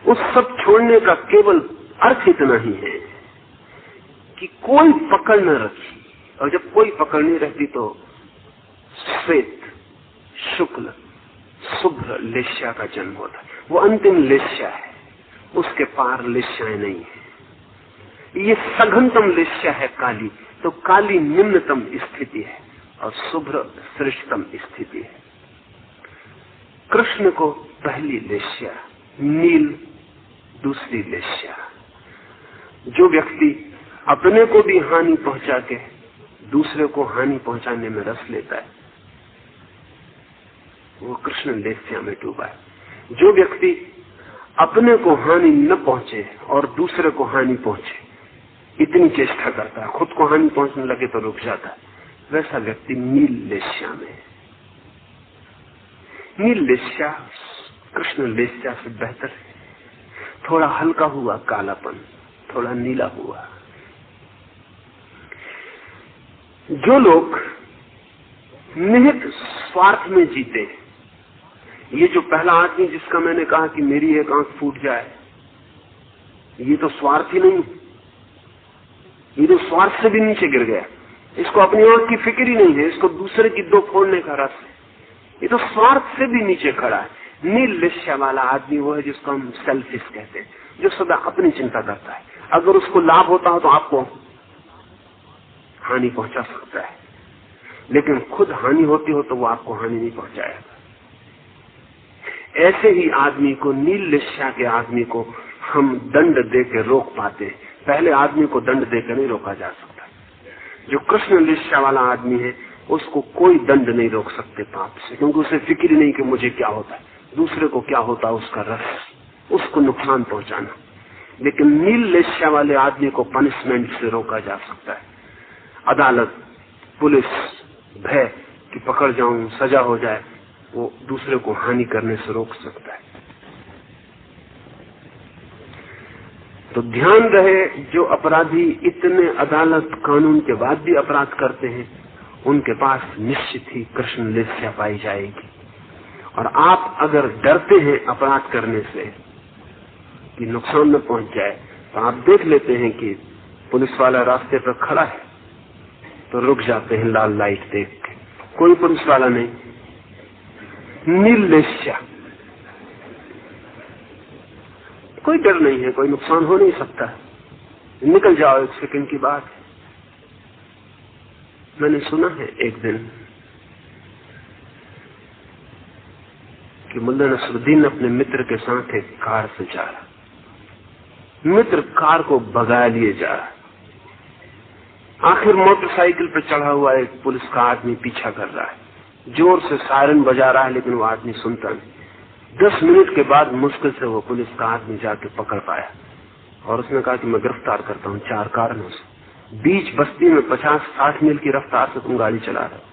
उस सब छोड़ने का केवल अर्थ इतना ही है कि कोई पकड़ न रखी, और जब कोई पकड़ नहीं रहती तो श्वेत शुक्ल शुभ्र लेस्या का जन्म होता है। वो अंतिम लेस्या है, उसके पार लेस्याएं नहीं है। ये सघनतम लेस्या है काली, तो काली निम्नतम स्थिति है और शुभ्र श्रेष्ठतम स्थिति है। कृष्ण को पहली लेस्या, नील दूसरी लेस्या। जो व्यक्ति अपने को भी हानि पहुंचा के दूसरे को हानि पहुंचाने में रस लेता है, वो कृष्ण लेस्या में डूबा है। जो व्यक्ति अपने को हानि न पहुंचे और दूसरे को हानि पहुंचे, इतनी चेष्टा करता है। खुद को हानि पहुंचने लगे तो रुक जाता है। वैसा व्यक्ति नील-लेस्या में है। नील-लेस्या कृष्ण लेस्या से बेहतर है। थोड़ा हल्का हुआ कालापन, थोड़ा नीला हुआ। जो लोग निहित स्वार्थ में जीते, ये जो पहला आदमी जिसका मैंने कहा कि मेरी एक आंख फूट जाए, ये तो स्वार्थ ही नहीं, ये तो स्वार्थ से भी नीचे गिर गया। इसको अपनी आंख की फिक्र ही नहीं है, इसको दूसरे की दो फोड़ने का रस है। ये तो स्वार्थ से भी नीचे खड़ा है। नील-लेस्या वाला आदमी वो है जिसको हम सेल्फिश कहते हैं, जो सदा अपनी चिंता करता है। अगर उसको लाभ होता हो तो आपको हानि पहुंचा सकता है, लेकिन खुद हानि होती हो तो वो आपको हानि नहीं पहुंचाएगा। ऐसे ही आदमी को, नील-लेस्या के आदमी को हम दंड दे के रोक पाते हैं। पहले आदमी को दंड देकर नहीं रोका जा सकता। जो कृष्ण-लेस्या वाला आदमी है उसको कोई दंड नहीं रोक सकते पाप से, क्योंकि उसे फिक्र ही नहीं कि मुझे क्या होता है, दूसरे को क्या होता है उसका रस, उसको नुकसान पहुंचाना। लेकिन नील-लेस्या वाले आदमी को पनिशमेंट से रोका जा सकता है। अदालत, पुलिस, भय कि पकड़ जाऊं, सजा हो जाए, वो दूसरे को हानि करने से रोक सकता है। तो ध्यान रहे, जो अपराधी इतने अदालत कानून के बाद भी अपराध करते हैं, उनके पास निश्चित ही कृष्ण-लेस्या पाई जाएगी। और आप अगर डरते हैं अपराध करने से कि नुकसान न पहुंच जाए, तो आप देख लेते हैं कि पुलिस वाला रास्ते पर खड़ा है तो रुक जाते हैं लाल लाइट देख के। कोई पुलिस वाला नहीं, नील-लेस्या, कोई डर नहीं है, कोई नुकसान हो नहीं सकता, निकल जाओ, एक सेकंड की बात है। मैंने सुना है एक दिन कि मुल्ला नसरुद्दीन अपने मित्र के साथ एक कार से जा रहा, मित्र कार को भगा लिए जा रहा, आखिर मोटरसाइकिल पर चढ़ा हुआ एक पुलिस का आदमी पीछा कर रहा है, जोर से सायरन बजा रहा है, लेकिन वो आदमी सुनता नहीं। 10 मिनट के बाद मुश्किल से वो पुलिस का आदमी जाके पकड़ पाया और उसने कहा कि मैं गिरफ्तार करता हूँ 4 कारणों से। बीच बस्ती में 50-60 मील की रफ्तार से तुम गाड़ी चला रहे हो,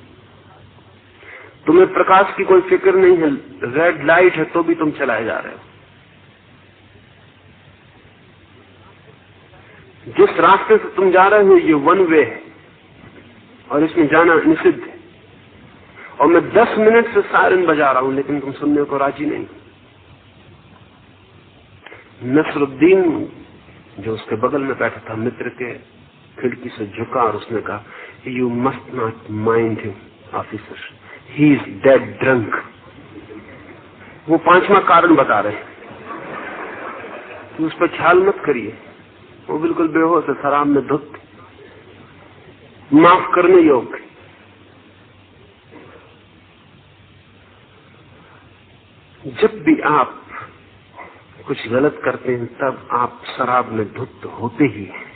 तुम्हें प्रकाश की कोई फिक्र नहीं है, रेड लाइट है तो भी तुम चलाए जा रहे हो। जिस रास्ते से तुम जा रहे हो ये 1 वे है और इसमें जाना निषिद्ध है, और मैं 10 मिनट से सायरन बजा रहा हूं लेकिन तुम सुनने को राजी नहीं। नसरुद्दीन जो उसके बगल में बैठा था मित्र के, खिड़की से झुका और उसने कहा, you must not mind him officer, he is dead drunk. वो 5वां कारण बता रहे, उस पर ख्याल मत करिए, वो बिल्कुल बेहोश है, शराब में धुत, माफ करने योग्य। जब भी आप कुछ गलत करते हैं तब आप शराब में धुत होते ही हैं,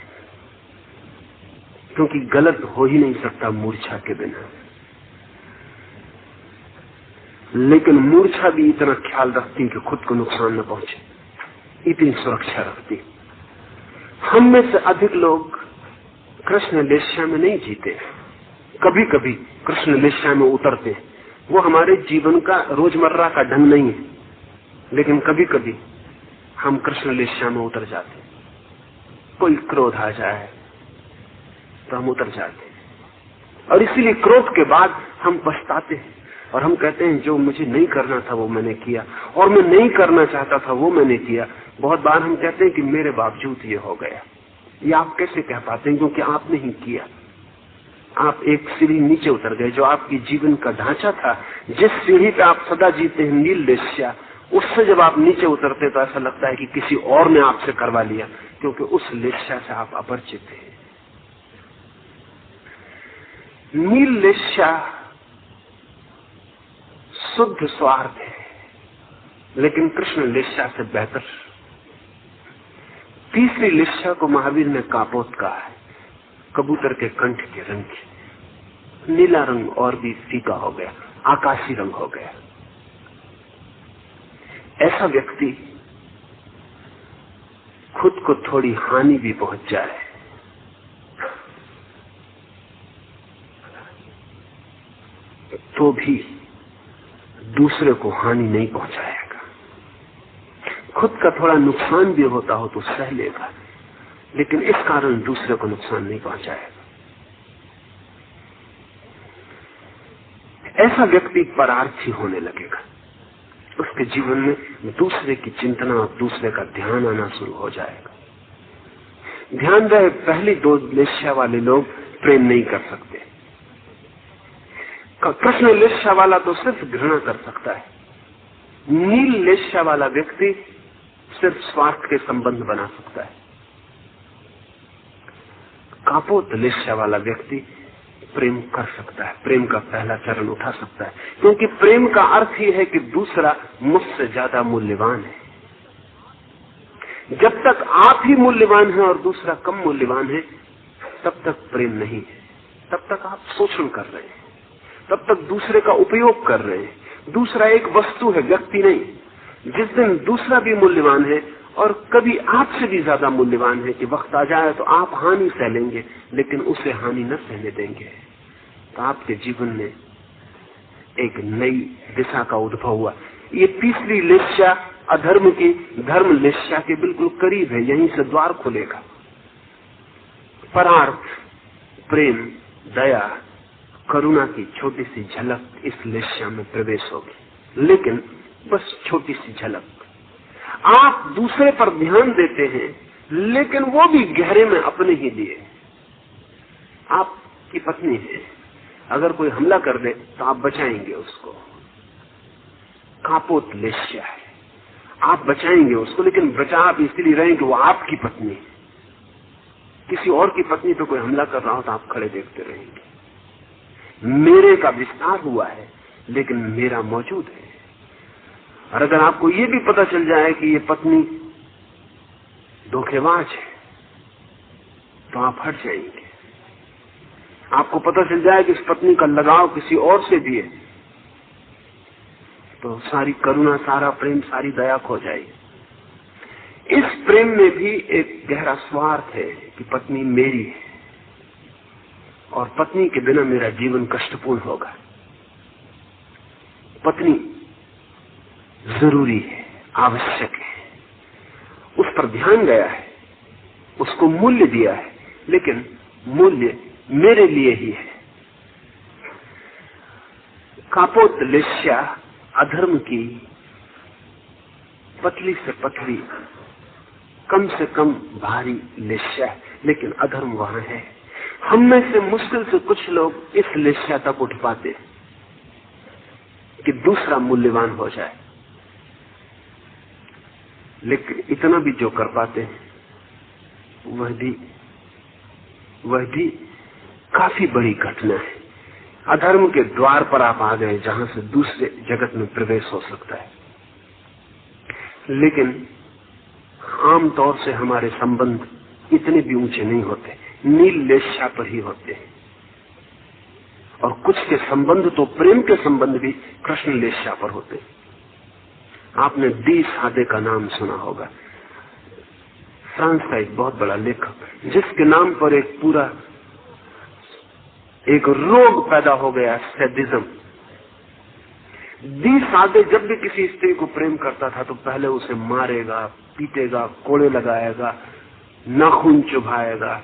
क्योंकि गलत हो ही नहीं सकता मूर्छा के बिना। लेकिन मूर्छा भी इतना ख्याल रखती कि खुद को नुकसान न पहुंचे, इतनी सुरक्षा रखती। हम में से अधिक लोग कृष्ण-लेस्या में नहीं जीते, कभी कभी कृष्ण-लेस्या में उतरते हैं। वो हमारे जीवन का रोजमर्रा का ढंग नहीं है, लेकिन कभी कभी हम कृष्ण-लेस्या में उतर जाते हैं। कोई क्रोध आ जाए तो हम उतर जाते हैं, और इसीलिए क्रोध के बाद हम पछताते हैं और हम कहते हैं जो मुझे नहीं करना था वो मैंने किया, और मैं नहीं करना चाहता था वो मैंने किया। बहुत बार हम कहते हैं कि मेरे बावजूद ये हो गया। ये आप कैसे कह पाते हैं? क्योंकि आपने ही किया। आप एक सीढ़ी नीचे उतर गए। जो आपकी जीवन का ढांचा था, जिस सीढ़ी पे आप सदा जीते हैं, नील-लेस्या, उससे जब आप नीचे उतरते तो ऐसा लगता है कि किसी और ने आपसे करवा लिया, क्योंकि उस लेस्या से आप अपरिचित हैं। नील-लेस्या शुद्ध स्वार्थ है, लेकिन कृष्ण-लेस्या से बेहतर। तीसरी लेस्या को महावीर ने कापोत कहा है, कबूतर के कंठ के रंग की। नीला रंग और भी फीका हो गया, आकाशी रंग हो गया। ऐसा व्यक्ति खुद को थोड़ी हानि भी पहुंच जाए तो भी दूसरे को हानि नहीं पहुंचाएगा। खुद का थोड़ा नुकसान भी होता हो तो सह लेगा, लेकिन इस कारण दूसरे को नुकसान नहीं पहुंचाएगा। ऐसा व्यक्ति परार्थी होने लगेगा। उसके जीवन में दूसरे की चिंतना और दूसरे का ध्यान आना शुरू हो जाएगा। ध्यान रहे, पहली दो लेस्या वाले लोग प्रेम नहीं कर सकते। कृष्ण लेस्या वाला तो सिर्फ घृणा कर सकता है। नील लेस्या वाला व्यक्ति सिर्फ स्वार्थ के संबंध बना सकता है। कापोत लेस्या वाला व्यक्ति प्रेम कर सकता है, प्रेम का पहला चरण उठा सकता है, क्योंकि प्रेम का अर्थ ही है कि दूसरा मुझसे ज्यादा मूल्यवान है। जब तक आप ही मूल्यवान हैं और दूसरा कम मूल्यवान है, तब तक प्रेम नहीं है। तब तक आप शोषण कर रहे हैं, तब तक दूसरे का उपयोग कर रहे हैं। दूसरा एक वस्तु है, व्यक्ति नहीं। जिस दिन दूसरा भी मूल्यवान है और कभी आपसे भी ज्यादा मूल्यवान है कि वक्त आ जाए तो आप हानि सह लेंगे, लेकिन उसे हानि न सहने देंगे, तो आपके जीवन में एक नई दिशा का उद्भव हुआ। ये तीसरी लेस्या अधर्म की धर्म लेस्या के बिल्कुल करीब है, यहीं से द्वार खुलेगा। परार्थ, प्रेम, दया, करुणा की छोटी सी झलक इस लेस्या में प्रवेश होगी, लेकिन बस छोटी सी झलक। आप दूसरे पर ध्यान देते हैं, लेकिन वो भी गहरे में अपने ही लिए। आपकी पत्नी है, अगर कोई हमला कर दे तो आप बचाएंगे उसको। कापोत लेस्या है, आप बचाएंगे उसको, लेकिन बचा आप इसलिए रहेंगे कि वो आपकी पत्नी है। किसी और की पत्नी पे कोई हमला कर रहा हो तो आप खड़े देखते रहेंगे। मेरे का विस्तार हुआ है, लेकिन मेरा मौजूद है। और अगर आपको ये भी पता चल जाए कि ये पत्नी धोखेबाज है, तो आप हट जाएंगे। आपको पता चल जाए कि इस पत्नी का लगाव किसी और से भी है, तो सारी करुणा, सारा प्रेम, सारी दया खो जाएगी। इस प्रेम में भी एक गहरा स्वार्थ है कि पत्नी मेरी है और पत्नी के बिना मेरा जीवन कष्टपूर्ण होगा। पत्नी जरूरी है, आवश्यक है, उस पर ध्यान गया है, उसको मूल्य दिया है, लेकिन मूल्य मेरे लिए ही है। कापोत लेस्या अधर्म की पतली से पतली, कम से कम भारी लेस्या है, लेकिन अधर्म वहां है। हम में से मुश्किल से कुछ लोग इस लेस्या तक उठ पाते कि दूसरा मूल्यवान हो जाए, लेकिन इतना भी जो कर पाते हैं वह भी काफी बड़ी घटना है। अधर्म के द्वार पर आप आ गए, जहां से दूसरे जगत में प्रवेश हो सकता है। लेकिन आमतौर से हमारे संबंध इतने भी ऊंचे नहीं होते, नील लेस्या पर ही होते हैं। और कुछ के संबंध तो प्रेम के संबंध भी कृष्ण लेस्या पर होते हैं। आपने डी सादे का नाम सुना होगा, फ्रांस का एक बहुत बड़ा लेखक, जिसके नाम पर एक पूरा एक रोग पैदा हो गया, सैडिज्म। डी सादे जब भी किसी स्त्री को प्रेम करता था तो पहले उसे मारेगा, पीटेगा, कोड़े लगाएगा, नाखून चुभाएगा,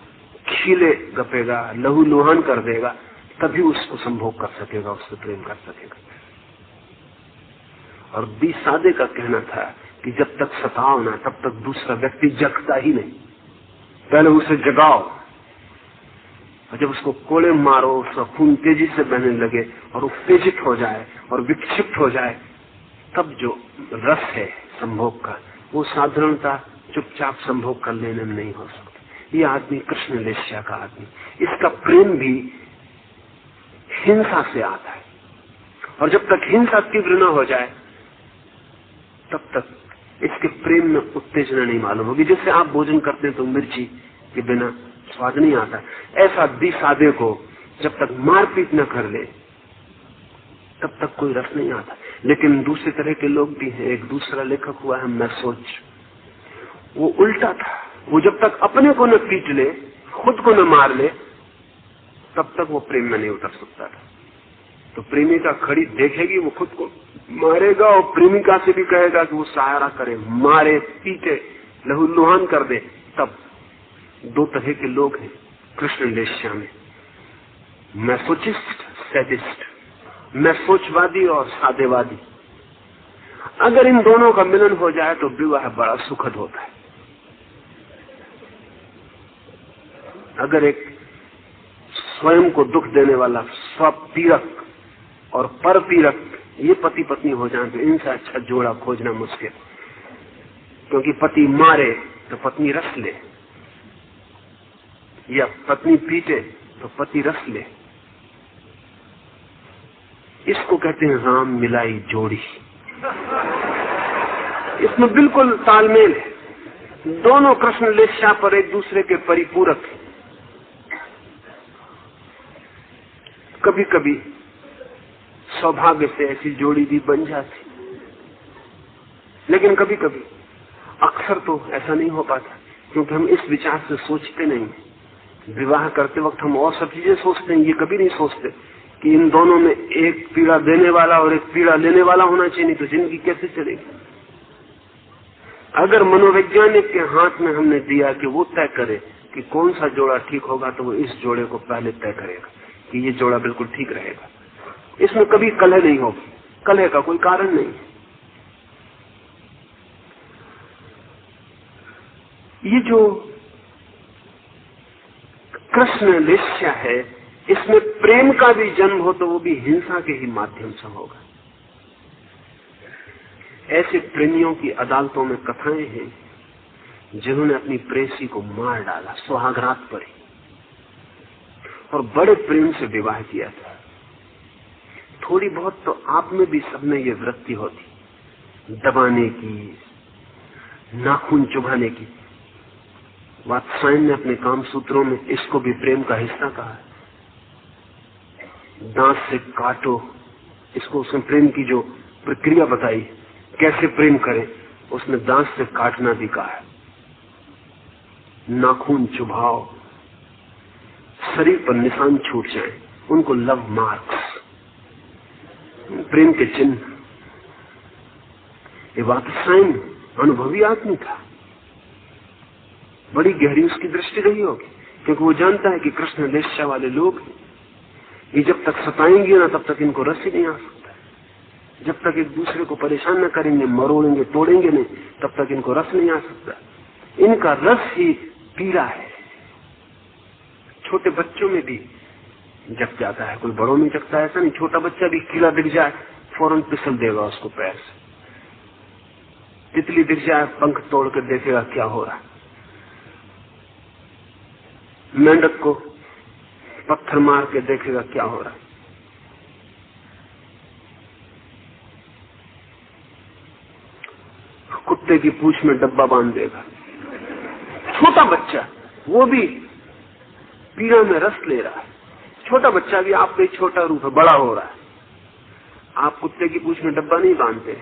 खीले गपेगा, लहू लुहान कर देगा, तभी उसको संभोग कर सकेगा, उससे प्रेम कर सकेगा। और डी सादे का कहना था कि जब तक सताओ ना, तब तक दूसरा व्यक्ति जगता ही नहीं, पहले उसे जगाओ। और जब उसको कोड़े मारो, उसका खून तेजी से बहने लगे और उत्तेजित हो जाए और विक्षिप्त हो जाए, तब जो रस है संभोग का, वो साधारणता चुपचाप संभोग कर लेने में नहीं हो सकता। ये आदमी कृष्ण लेस्या का आदमी, इसका प्रेम भी हिंसा से आता है। और जब तक हिंसा तीव्र न हो जाए, तब तक इसके प्रेम में उत्तेजना नहीं मालूम होगी। जैसे आप भोजन करते हैं तो मिर्ची के बिना स्वाद नहीं आता, ऐसा दी सादे को जब तक मारपीट न कर ले, तब तक कोई रस नहीं आता। लेकिन दूसरी तरह के लोग भी हैं। एक दूसरा लेखक हुआ है मैसोच, वो उल्टा था। वो जब तक अपने को न पीट ले, खुद को न मार ले, तब तक वो प्रेम में नहीं उतर सकता था। तो प्रेमिका खड़ी देखेगी, वो खुद को मारेगा और प्रेमिका से भी कहेगा कि वो सहारा करे, मारे, पीटे, लहूलुहान कर दे। तब दो तरह के लोग हैं कृष्ण लेस्या में, मैसोचिस्ट, सैडिस्ट, मैं सोचवादी और सादेवादी। अगर इन दोनों का मिलन हो जाए तो विवाह बड़ा सुखद होता है। अगर एक स्वयं को दुख देने वाला स्वपीड़क और परपीड़क ये पति पत्नी हो जाए तो इनसे अच्छा जोड़ा खोजना मुश्किल, क्योंकि पति मारे तो पत्नी रस ले, या पत्नी पीटे तो पति रस ले। इसको कहते हैं राम मिलाई जोड़ी। इसमें बिल्कुल तालमेल है। दोनों कृष्ण लेस्या पर एक दूसरे के परिपूरक हैं। कभी कभी सौभाग्य से ऐसी जोड़ी भी बन जाती, लेकिन कभी कभी, अक्सर तो ऐसा नहीं हो पाता, क्योंकि हम इस विचार से सोचते नहीं। विवाह करते वक्त हम और सब चीजें सोचते हैं, ये कभी नहीं सोचते कि इन दोनों में एक पीड़ा देने वाला और एक पीड़ा लेने वाला होना चाहिए, नहीं तो जिंदगी कैसे चलेगी। अगर मनोवैज्ञानिक के हाथ में हमने दिया कि वो तय करे कि कौन सा जोड़ा ठीक होगा, तो वो इस जोड़े को पहले तय करेगा कि ये जोड़ा बिल्कुल ठीक रहेगा। इसमें कभी कलह नहीं होगी, कलह का कोई कारण नहीं। ये जो कृष्ण लेस्या है, इसमें प्रेम का भी जन्म हो तो वो भी हिंसा के ही माध्यम से होगा। ऐसे प्रेमियों की अदालतों में कथाएं हैं जिन्होंने अपनी प्रेसी को मार डाला सुहागरात पर ही, और बड़े प्रेम से विवाह किया था। थोड़ी बहुत तो आप में भी सब में ये वृत्ति होती, दबाने की, नाखून चुभाने की। वात्सायन ने अपने काम सूत्रों में इसको भी प्रेम का हिस्सा कहा है। दांत से काटो, इसको उसने प्रेम की जो प्रक्रिया बताई, कैसे प्रेम करें, उसने दांत से काटना भी कहा है। नाखून चुभाओ, शरीर पर निशान छूट जाए, उनको लव मार्क्स, प्रेम के चिन्ह। ये वात्सायन अनुभवी आदमी था, बड़ी गहरी उसकी दृष्टि रही होगी, क्योंकि वो जानता है कि कृष्ण लेस्या वाले लोग ये जब तक सताएंगे ना तब तक इनको रस ही नहीं आ सकता। जब तक एक दूसरे को परेशान न करेंगे, मरोड़ेंगे, तोड़ेंगे नहीं, तब तक इनको रस नहीं आ सकता। इनका रस ही पीड़ा है। छोटे बच्चों में भी जग जाता है, कोई बड़ों में जगता है ऐसा नहीं। छोटा बच्चा भी कीड़ा दिख जाए फौरन फिसल देगा उसको पैर से, तितली दिख जाए पंख तोड़ कर देखेगा क्या हो रहा है, मेंढक को पत्थर मार के देखेगा क्या हो रहा है। कुत्ते की पूंछ में डब्बा बांध देगा। छोटा बच्चा वो भी पीड़ा में रस ले रहा है। छोटा बच्चा भी आपका एक छोटा रूप है, बड़ा हो रहा है। आप कुत्ते की पूंछ में डब्बा नहीं बांधते,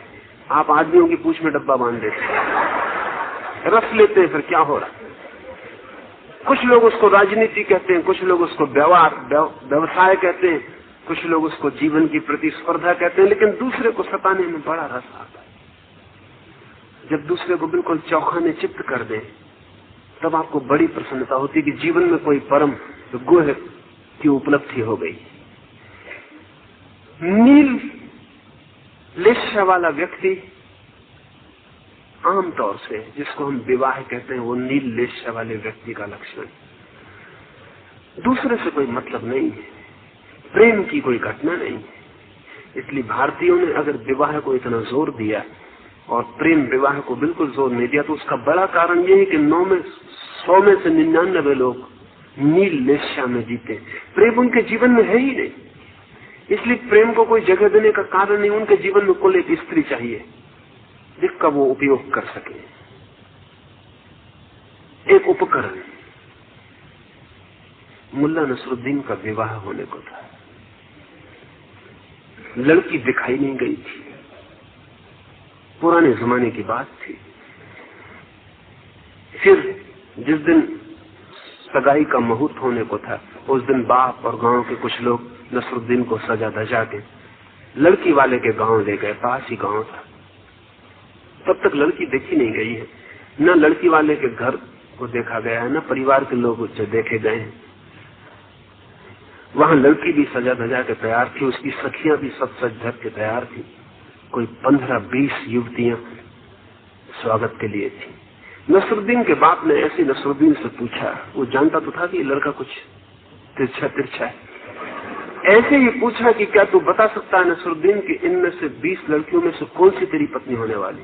आप आदमियों की पूंछ में डब्बा बांध देते, रस लेते हैं। फिर क्या हो रहा है? कुछ लोग उसको राजनीति कहते हैं, कुछ लोग उसको व्यवसाय कहते हैं, कुछ लोग उसको जीवन की प्रतिस्पर्धा कहते हैं, लेकिन दूसरे को सताने में बड़ा रस आता है। जब दूसरे को बिल्कुल चौखाने चित्त कर दे, तब आपको बड़ी प्रसन्नता होती कि जीवन में कोई परम गुह की उपलब्धि हो गई। नील लेस्या वाला व्यक्ति आमतौर से, जिसको हम विवाह कहते हैं, वो नील लेस्या वाले व्यक्ति का लक्षण। दूसरे से कोई मतलब नहीं है, प्रेम की कोई घटना नहीं है। इसलिए भारतीयों ने अगर विवाह को इतना जोर दिया और प्रेम विवाह को बिल्कुल जोर नहीं दिया, तो उसका बड़ा कारण यह है कि 100 में से 99 लोग नील लेस्या में जीते। प्रेम उनके जीवन में है ही नहीं, इसलिए प्रेम को कोई जगह देने का कारण नहीं। उनके जीवन में कुल एक स्त्री चाहिए जिसका वो उपयोग कर सके, एक उपकरण। मुल्ला नसरुद्दीन का विवाह होने को था, लड़की दिखाई नहीं गई थी, पुराने जमाने की बात थी। फिर जिस दिन सगाई का मुहूर्त होने को था, उस दिन बाप और गांव के कुछ लोग नसरुद्दीन को सजा धजा के लड़की वाले के गांव ले गए। पास ही गांव था। तब तक लड़की देखी नहीं गई है, न लड़की वाले के घर को देखा गया है, न परिवार के लोग जो देखे गए हैं। वहां लड़की भी सजा धजा के तैयार थी, उसकी सखियां भी सब सज धज के तैयार थी। कोई 15-20 युवतियां स्वागत के लिए थी। नसरुद्दीन के बाप ने ऐसे नसरुद्दीन से पूछा, वो जानता तो था कि लड़का कुछ तिरछा है, ऐसे ही पूछा कि क्या तू बता सकता है नसरुद्दीन कि इनमें से 20 लड़कियों में से कौन सी तेरी पत्नी होने वाली?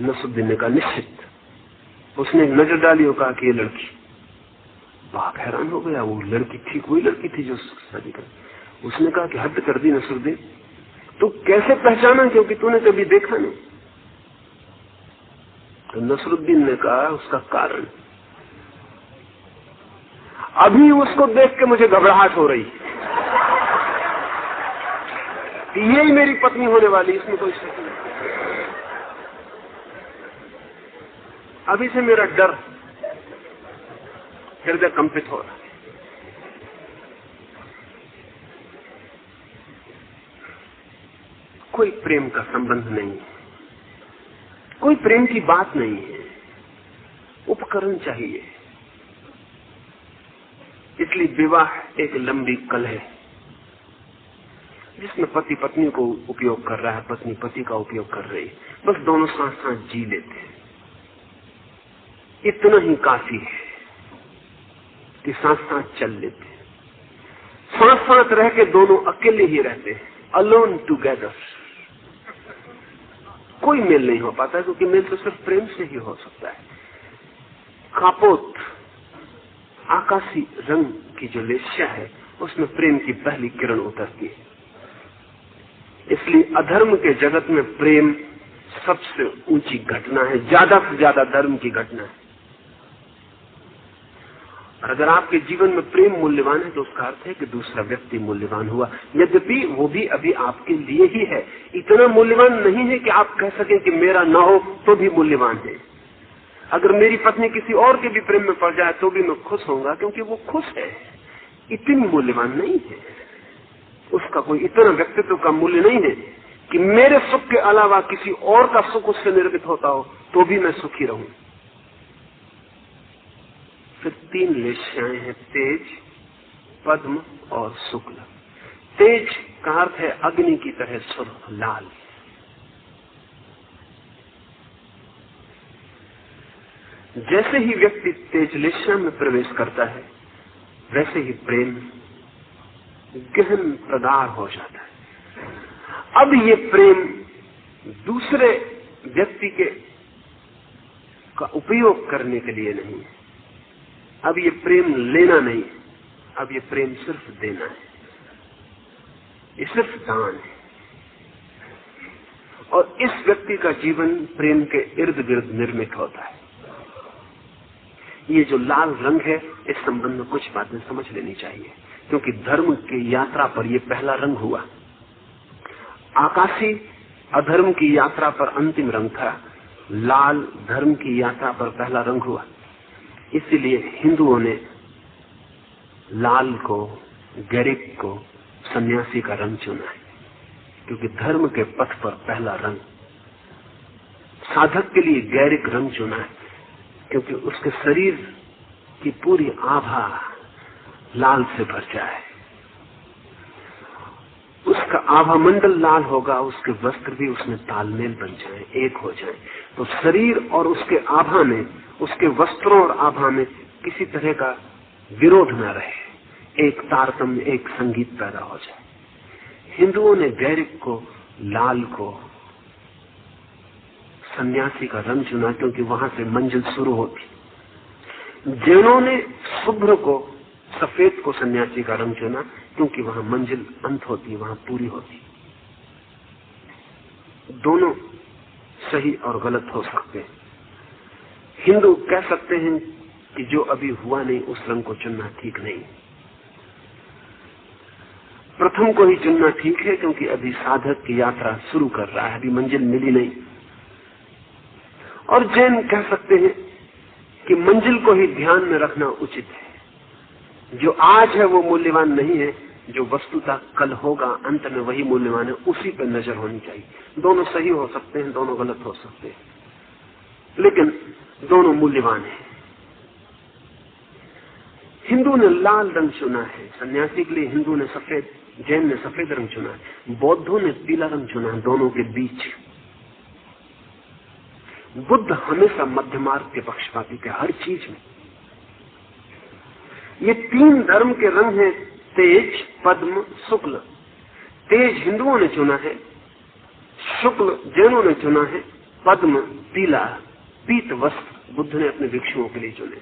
नसरुद्दीन ने कहा निश्चित। उसने एक नजर डाली और कहा कि ये लड़की। बाप हैरान हो गया, वो लड़की ठीक वही लड़की थी जो शादी कर। उसने कहा कि हद कर दी नसरुद्दीन, तू कैसे पहचाना क्योंकि तूने कभी देखा नहीं? तो नसरुद्दीन ने कहा उसका कारण, अभी उसको देख के मुझे घबराहट हो रही कि यही मेरी पत्नी होने वाली, इसमें कोई शक नहीं। अभी से मेरा डर, हृदय कंपित हो रहा है। कोई प्रेम का संबंध नहीं है, कोई प्रेम की बात नहीं है, उपकरण चाहिए। इसलिए विवाह एक लंबी कल है जिसमें पति पत्नी को उपयोग कर रहा है, पत्नी पति का उपयोग कर रही है। बस दोनों साथ साथ जी लेते हैं, इतना ही काफी है कि साथ साथ चल लेते हैं। साथ साथ रह के दोनों अकेले ही रहते हैं, अलोन टुगेदर। कोई मेल नहीं हो पाता क्योंकि मेल तो सिर्फ प्रेम से ही हो सकता है। कापोत आकाशी रंग की जो लेस्या है उसमें प्रेम की पहली किरण उतरती है। इसलिए अधर्म के जगत में प्रेम सबसे ऊंची घटना है, ज्यादा से ज्यादा धर्म की घटना है। और अगर आपके जीवन में प्रेम मूल्यवान है तो उसका अर्थ है कि दूसरा व्यक्ति मूल्यवान हुआ, यद्यपि वो भी अभी आपके लिए ही है। इतना मूल्यवान नहीं है कि आप कह सकें कि मेरा ना हो तो भी मूल्यवान है। अगर मेरी पत्नी किसी और के भी प्रेम में पड़ जाए तो भी मैं खुश होऊंगा क्योंकि वो खुश है। इतनी मूल्यवान नहीं है, उसका कोई इतना व्यक्तित्व का मूल्य नहीं है कि मेरे सुख के अलावा किसी और का सुख उससे निर्मित होता हो तो भी मैं सुखी रहूं। फिर 3 लेस्याएं हैं, तेज, पद्म और शुक्ल। तेज का अर्थ है अग्नि की तरह सुर्ख, लाल। जैसे ही व्यक्ति तेज लेस्या में प्रवेश करता है वैसे ही प्रेम गहन प्रगाढ़ हो जाता है। अब ये प्रेम दूसरे व्यक्ति के का उपयोग करने के लिए नहीं है, अब ये प्रेम लेना नहीं है, अब ये प्रेम सिर्फ देना है, ये सिर्फ दान है। और इस व्यक्ति का जीवन प्रेम के इर्द गिर्द निर्मित होता है। ये जो लाल रंग है, इस संबंध में कुछ बातें समझ लेनी चाहिए क्योंकि धर्म की यात्रा पर यह पहला रंग हुआ। आकाशी अधर्म की यात्रा पर अंतिम रंग था, लाल धर्म की यात्रा पर पहला रंग हुआ। इसीलिए हिंदुओं ने लाल को, गैरिक को सन्यासी का रंग चुना है क्योंकि धर्म के पथ पर पहला रंग। साधक के लिए गैरिक रंग चुना है क्योंकि उसके शरीर की पूरी आभा लाल से भर जाए, उसका आभा मंडल लाल होगा, उसके वस्त्र भी उसमें तालमेल बन जाए, एक हो जाए। तो शरीर और उसके आभा में, उसके वस्त्रों और आभा में किसी तरह का विरोध न रहे, एक तारतम्य, एक संगीत पैदा हो जाए। हिंदुओं ने गैरिक को, लाल को सन्यासी का रंग चुना क्योंकि वहां से मंजिल शुरू होती। जैनों ने शुभ्र को, सफेद को सन्यासी का रंग चुना क्योंकि वहां मंजिल अंत होती, वहां पूरी होती। दोनों सही और गलत हो सकते हैं। हिंदू कह सकते हैं कि जो अभी हुआ नहीं उस रंग को चुनना ठीक नहीं, प्रथम को ही चुनना ठीक है क्योंकि अभी साधक की यात्रा शुरू कर रहा है, अभी मंजिल मिली नहीं। और जैन कह सकते हैं कि मंजिल को ही ध्यान में रखना उचित है। जो आज है वो मूल्यवान नहीं है, जो वस्तुतः कल होगा अंत में वही मूल्यवान है, उसी पर नजर होनी चाहिए। दोनों सही हो सकते हैं, दोनों गलत हो सकते हैं, लेकिन दोनों मूल्यवान हैं। हिंदू ने लाल रंग चुना है सन्यासी के लिए, हिंदू ने सफेद, जैन ने सफेद रंग चुना है, बौद्धों ने पीला रंग चुना है। दोनों के बीच बुद्ध हमेशा मध्य मार्ग के पक्षपाती थे हर चीज में। ये तीन धर्म के रंग हैं, तेज, पद्म, शुक्ल। तेज हिंदुओं ने चुना है, शुक्ल जैनों ने चुना है, पद्म पीला पीत वस्त्र बुद्ध ने अपने भिक्षुओं के लिए चुने।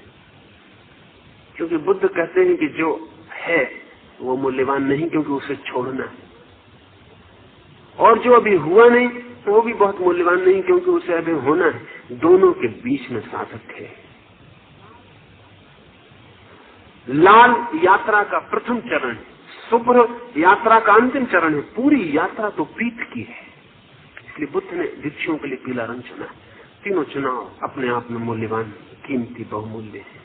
क्योंकि बुद्ध कहते हैं कि जो है वो मूल्यवान नहीं, क्योंकि उसे छोड़ना है, और जो अभी हुआ नहीं वो भी बहुत मूल्यवान नहीं, क्योंकि उसे अभी होना है। दोनों के बीच में साधक है। लाल यात्रा का प्रथम चरण, शुभ्र यात्रा का अंतिम चरण है। पूरी यात्रा तो पीत की है, इसलिए बुद्ध ने भिक्षुओं के लिए पीला रंग चुना। तीनों चुनाव अपने आप में मूल्यवान, कीमती, बहुमूल्य है।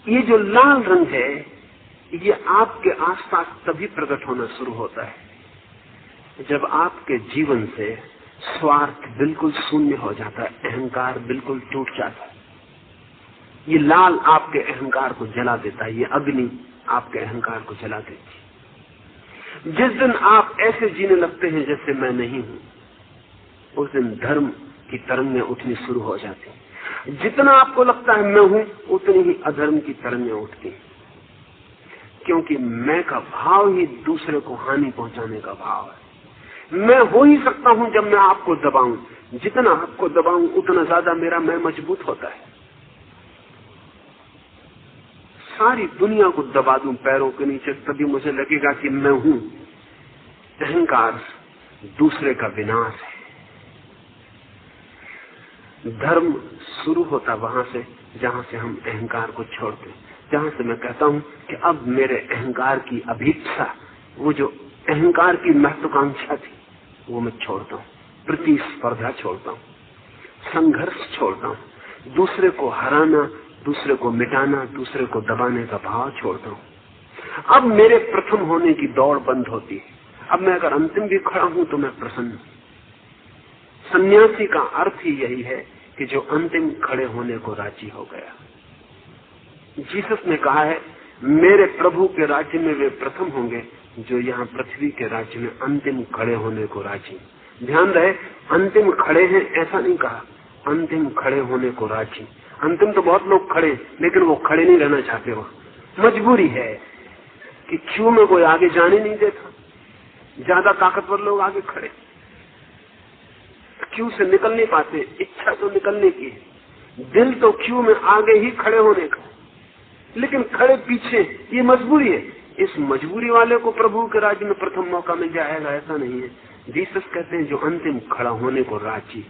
ये जो लाल रंग है ये आपके आसपास तभी प्रकट होना शुरू होता है जब आपके जीवन से स्वार्थ बिल्कुल शून्य हो जाता है, अहंकार बिल्कुल टूट जाता है। ये लाल आपके अहंकार को जला देता है, ये अग्नि आपके अहंकार को जला देती है। जिस दिन आप ऐसे जीने लगते हैं जैसे मैं नहीं हूं, उस दिन धर्म की तरंगें उठनी शुरू हो जाती हैं। जितना आपको लगता है मैं हूं, उतनी ही अधर्म की तरंगें उठती हैं, क्योंकि मैं का भाव ही दूसरे को हानि पहुंचाने का भाव है। मैं हो ही सकता हूं जब मैं आपको दबाऊं, जितना आपको दबाऊं उतना ज्यादा मेरा मैं मजबूत होता है। सारी दुनिया को दबा दूं पैरों के नीचे, तभी मुझे लगेगा कि मैं हूं। अहंकार दूसरे का विनाश है। धर्म शुरू होता वहां से जहां से हम अहंकार को छोड़ते हैं, जहां से मैं कहता हूं कि अब मेरे अहंकार की अभीप्सा, वो जो अहंकार की महत्वाकांक्षा थी, वो मैं छोड़ता हूं। प्रतिस्पर्धा छोड़ता हूं, संघर्ष छोड़ता हूं, दूसरे को हराना, दूसरे को मिटाना, दूसरे को दबाने का भाव छोड़ता हूं। अब मेरे प्रथम होने की दौड़ बंद होती है। अब मैं अगर अंतिम भी खड़ा हूं तो मैं प्रसन्न हूं। सन्यासी का अर्थ ही यही है कि जो अंतिम खड़े होने को राजी हो गया। जीसस ने कहा है, मेरे प्रभु के राज्य में वे प्रथम होंगे जो यहाँ पृथ्वी के राज्य में अंतिम खड़े होने को राजी। ध्यान रहे, अंतिम खड़े हैं ऐसा नहीं कहा, अंतिम खड़े होने को राजी। अंतिम तो बहुत लोग खड़े, लेकिन वो खड़े नहीं रहना चाहते। वहां मजबूरी है कि क्यों में कोई आगे जाने नहीं देता। ज्यादा ताकतवर लोग आगे खड़े, क्यों से निकल नहीं पाते। इच्छा तो निकलने की, दिल तो क्यों में आगे ही खड़े होने का, लेकिन खड़े पीछे। ये मजबूरी है। इस मजबूरी वाले को प्रभु के राज्य में प्रथम मौका मिल जाएगा ऐसा नहीं है। जीसस कहते हैं जो अंतिम खड़ा होने को राजी,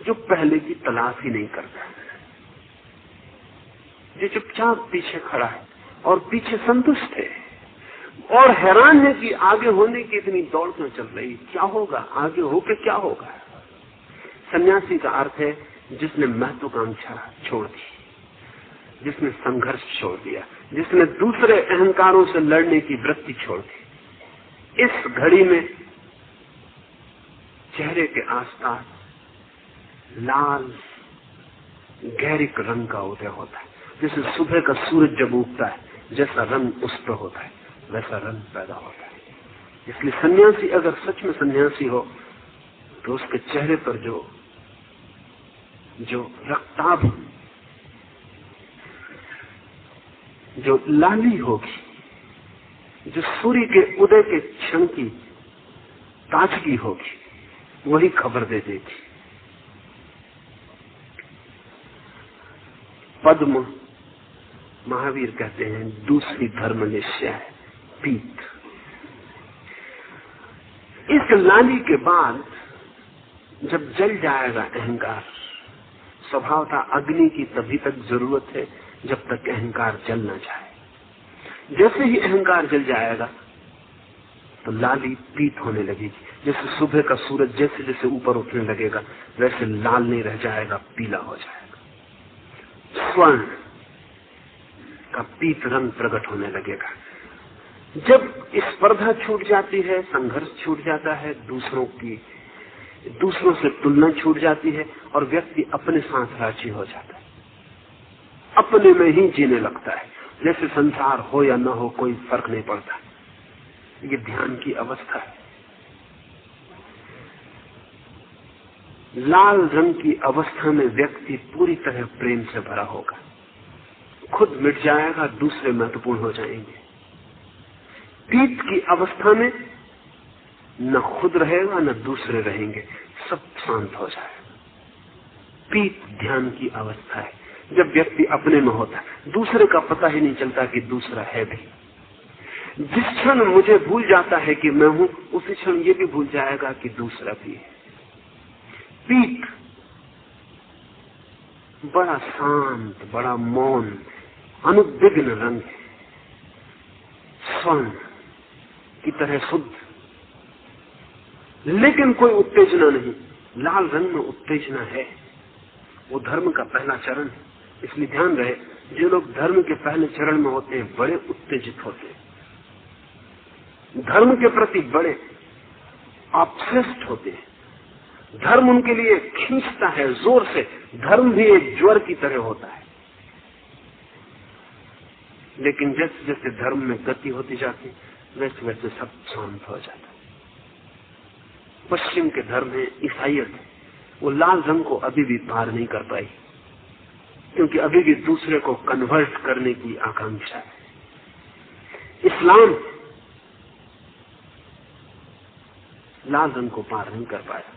जो पहले की तलाश ही नहीं करता, जो चुपचाप पीछे खड़ा है और पीछे संतुष्ट है और हैरान है कि आगे होने की इतनी दौड़ क्यों चल रही, क्या होगा आगे होके, क्या होगा। सन्यासी का अर्थ है जिसने महत्वाकांक्षा छोड़ दी, जिसने संघर्ष छोड़ दिया, जिसने दूसरे अहंकारों से लड़ने की वृत्ति छोड़ दी। इस घड़ी में चेहरे के आसपास लाल गहरिक रंग का उदय होता है, जैसे सुबह का सूरज जब उगता है, जैसा रंग उस पर होता है वैसा रंग पैदा होता है। इसलिए सन्यासी अगर सच में सन्यासी हो तो उसके चेहरे पर जो रक्ताभ, जो लाली होगी, जो सूर्य के उदय के क्षण की ताजगी होगी, वही खबर दे देगी। पद्म महावीर कहते हैं दूसरी धर्मनिश्चय है, पीत। इस लाली के बाद जब जल जाएगा अहंकार, स्वभावतः अग्नि की तभी तक जरूरत है जब तक अहंकार जल न जाए। जैसे ही अहंकार जल जाएगा तो लाली पीत होने लगेगी। जैसे सुबह का सूरज जैसे जैसे ऊपर उठने लगेगा वैसे लाल नहीं रह जाएगा, पीला हो जाएगा। स्वर्ण का पीत रंग प्रकट होने लगेगा। जब स्पर्धा छूट जाती है, संघर्ष छूट जाता है, दूसरों से तुलना छूट जाती है और व्यक्ति अपने साथ राजी हो जाता है, अपने में ही जीने लगता है, जैसे संसार हो या न हो कोई फर्क नहीं पड़ता। ये ध्यान की अवस्था है। लाल रंग की अवस्था में व्यक्ति पूरी तरह प्रेम से भरा होगा, खुद मिट जाएगा, दूसरे महत्वपूर्ण हो जाएंगे। पीत की अवस्था में न खुद रहेगा न दूसरे रहेंगे, सब शांत हो जाएगा। पीत ध्यान की अवस्था है, जब व्यक्ति अपने में होता है, दूसरे का पता ही नहीं चलता कि दूसरा है भी। जिस क्षण मुझे भूल जाता है कि मैं हूं, उसी क्षण ये भी भूल जाएगा कि दूसरा भी है। पीत बड़ा शांत, बड़ा मौन, अनुद्विग्न रंग है, स्वर्ण की तरह शुद्ध, लेकिन कोई उत्तेजना नहीं। लाल रंग में उत्तेजना है, वो धर्म का पहला चरण है। इसलिए ध्यान रहे, जो लोग धर्म के पहले चरण में होते हैं बड़े उत्तेजित होते हैं, धर्म के प्रति बड़े ऑब्सेस्ड होते हैं। धर्म उनके लिए खींचता है जोर से। धर्म भी एक ज्वर की तरह होता है, लेकिन जैसे जैसे धर्म में गति होती जाती वैसे वैसे सब शांत हो जाता है। पश्चिम के धर्म है, ईसाइयत है, वो लाल रंग को अभी भी पार नहीं कर पाई, क्योंकि अभी भी दूसरे को कन्वर्ट करने की आकांक्षा है। इस्लाम लाल रंग को पार नहीं कर पाया।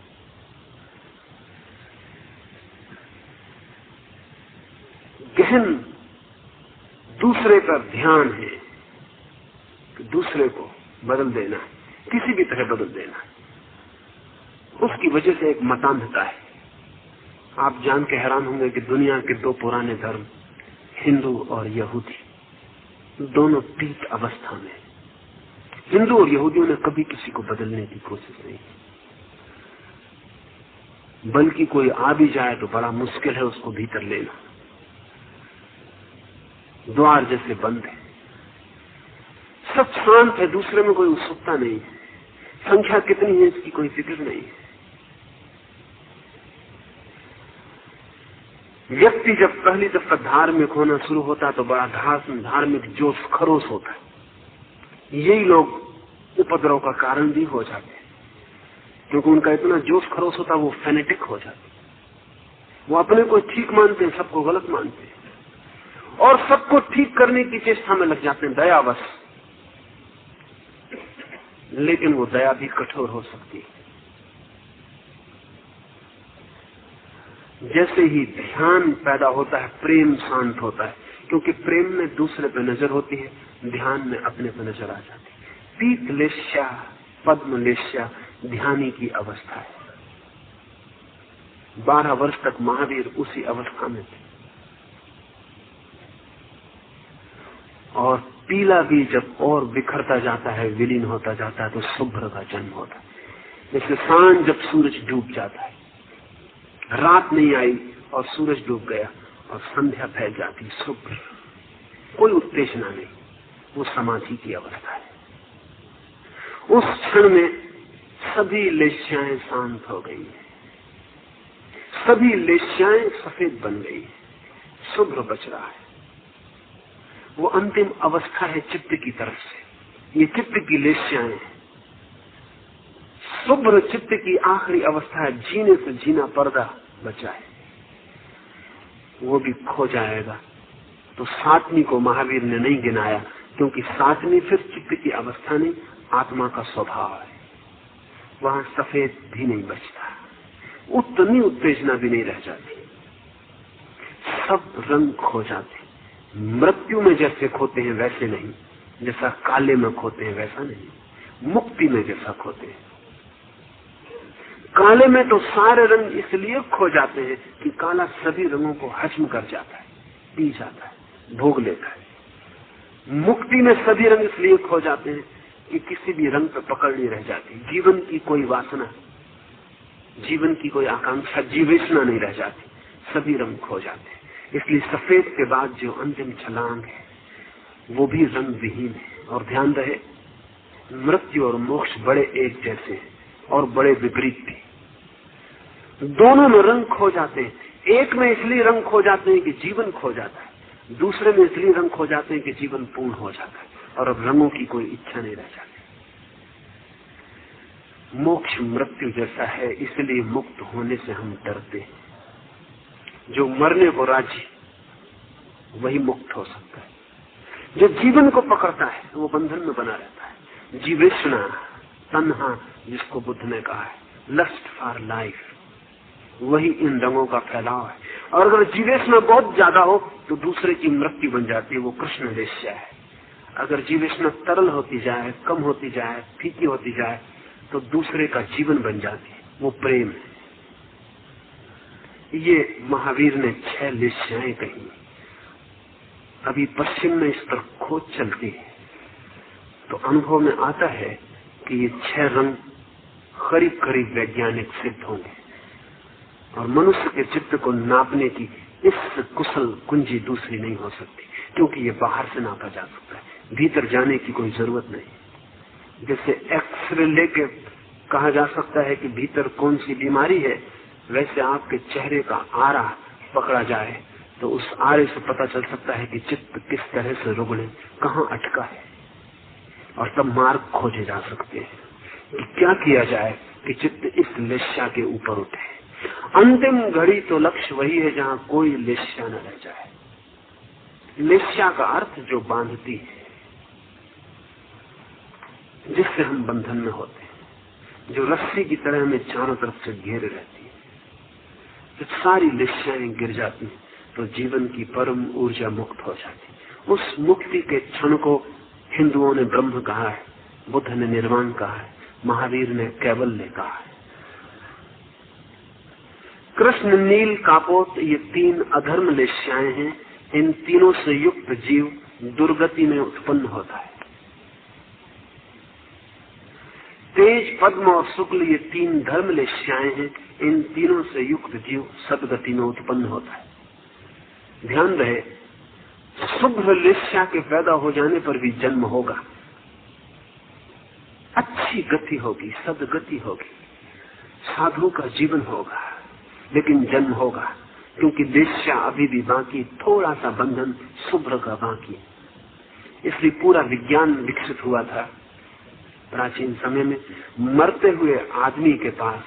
गहन दूसरे पर ध्यान है कि दूसरे को बदल देना, किसी भी तरह बदल देना। उसकी वजह से एक मतान्धता है। आप जान के हैरान होंगे कि दुनिया के दो पुराने धर्म, हिंदू और यहूदी, दोनों पीत अवस्था में। हिंदू और यहूदियों ने कभी किसी को बदलने की कोशिश नहीं की, बल्कि कोई आ भी जाए तो बड़ा मुश्किल है उसको भीतर लेना, द्वार जैसे बंद है, सब शांत है, दूसरे में कोई उत्सुकता नहीं है, संख्या कितनी है इसकी कोई फिक्र नहीं है। व्यक्ति जब पहली दफा धार्मिक होना शुरू होता है तो बड़ा धार्मिक जोश खरोश होता है। यही लोग उपद्रव का कारण भी हो जाते हैं, क्योंकि उनका इतना जोश खरोश होता है, वो फेनेटिक हो जाते, वो अपने को ठीक मानते हैं, सबको गलत मानते हैं और सबको ठीक करने की चेष्टा में लग जाते हैं, दयावश। लेकिन वो दया भी कठोर हो सकती है। जैसे ही ध्यान पैदा होता है प्रेम शांत होता है, क्योंकि प्रेम में दूसरे पे नजर होती है, ध्यान में अपने पे नजर आ जाती है। पीत लेश्या, पद्म लेश्या ध्यानी की अवस्था है। 12 वर्ष तक महावीर उसी अवस्था में थे। और पीला भी जब और बिखरता जाता है, विलीन होता जाता है, तो शुभ्र का जन्म होता है। जैसे सांझ जब सूरज डूब जाता है, रात नहीं आई और सूरज डूब गया और संध्या फैल जाती, शुभ्र, कोई उत्तेजना नहीं, वो समाधि की अवस्था है। उस क्षण में सभी लेश्याएं शांत हो गई, सभी लेश्याएं सफेद बन गई, शुभ्र बच रहा है। वो अंतिम अवस्था है चित्त की तरफ से। ये चित्त की लेश्याएं, शुभ्र चित्त की आखिरी अवस्था है। जीने से जीना पर्दा बचा है, वो भी खो जाएगा। तो 7वीं को महावीर ने नहीं गिनाया, क्योंकि 7वीं फिर चित्त की अवस्था नहीं, आत्मा का स्वभाव है। वहां सफेद भी नहीं बचता, उतनी उत्तेजना भी नहीं रह जाती, सब रंग खो जाते। मृत्यु में जैसे खोते हैं वैसे नहीं, जैसा काले में खोते हैं वैसा नहीं, मुक्ति में जैसा खोते हैं। काले में तो सारे रंग इसलिए खो जाते हैं कि काला सभी रंगों को हजम कर जाता है, पी जाता है, भोग लेता है। मुक्ति में सभी रंग इसलिए खो जाते हैं कि किसी भी रंग पर पकड़ नहीं रह जाती। जीवन की कोई वासना, जीवन की कोई आकांक्षा, जीवेशना नहीं रह जाती, सभी रंग खो जाते। इसलिए सफेद के बाद जो अंतिम छलांग है वो भी रंग विहीन है। और ध्यान रहे, मृत्यु और मोक्ष बड़े एक जैसे हैं और बड़े विपरीत भी। दोनों में रंग खो जाते हैं। एक में इसलिए रंग खो जाते हैं कि जीवन खो जाता है, दूसरे में इसलिए रंग खो जाते हैं कि जीवन पूर्ण हो जाता है और अब रंगों की कोई इच्छा नहीं रह जाती। मोक्ष मृत्यु जैसा है, इसलिए मुक्त होने से हम डरते हैं। जो मरने को राजी वही मुक्त हो सकता है। जो जीवन को पकड़ता है वो बंधन में बना रहता है। जीवेशना, तन्हा जिसको बुद्ध ने कहा है, लस्ट फॉर लाइफ, वही इन रंगों का फैलाव है। और अगर जीवेशना बहुत ज्यादा हो तो दूसरे की मृत्यु बन जाती है, वो कृष्ण वेश्या है। अगर जीवेशना तरल होती जाए, कम होती जाए, फीकी होती जाए तो दूसरे का जीवन बन जाती है, वो प्रेम है। ये महावीर ने 6 वेश्याएं कही। अभी पश्चिम में इस पर खोज चलती है तो अनुभव में आता है कि ये 6 रंग करीब करीब वैज्ञानिक सिद्ध होंगे और मनुष्य के चित्त को नापने की इस कुशल कुंजी दूसरी नहीं हो सकती, क्योंकि ये बाहर से नापा जा सकता है, भीतर जाने की कोई जरूरत नहीं। जैसे एक्सरे लेके कहा जा सकता है कि भीतर कौन सी बीमारी है, वैसे आपके चेहरे का आरा पकड़ा जाए तो उस आरे से पता चल सकता है कि चित्त किस तरह से रुगड़े, कहाँ अटका है, और तब मार्ग खोजे जा सकते हैं कि क्या किया जाए कि चित्त इस लेस्या के ऊपर उठे। अंतिम घड़ी तो लक्ष्य वही है जहाँ कोई लेस्या न रह जाए। लेस्या का अर्थ जो बांधती है, जिससे हम बंधन में होते हैं, जो रस्सी की तरह हमें चारों तरफ से घेरे रहती है। जब सारी लेस्याएं गिर जाती हैं तो जीवन की परम ऊर्जा मुक्त हो जाती। उस मुक्ति के क्षण को हिंदुओं ने ब्रह्म कहा है, बुद्ध ने निर्वाण कहा है, महावीर ने कैवल्य कहा है। कृष्ण, नील, कापोत, ये 3 अधर्म लेस्याएं हैं। इन तीनों से युक्त जीव दुर्गति में उत्पन्न होता है। तेज, पद्म और शुक्ल, ये 3 धर्म लेस्याएं हैं। इन तीनों से युक्त जीव सदगति में उत्पन्न होता है। ध्यान रहे, शुभ्र लेस्या के पैदा हो जाने पर भी जन्म होगा, अच्छी गति होगी, सदगति होगी, साधु का जीवन होगा, लेकिन जन्म होगा, क्योंकि लेस्या अभी भी बाकी, थोड़ा सा बंधन शुभ्र का बाकी। इसलिए पूरा विज्ञान विकसित हुआ था प्राचीन समय में। मरते हुए आदमी के पास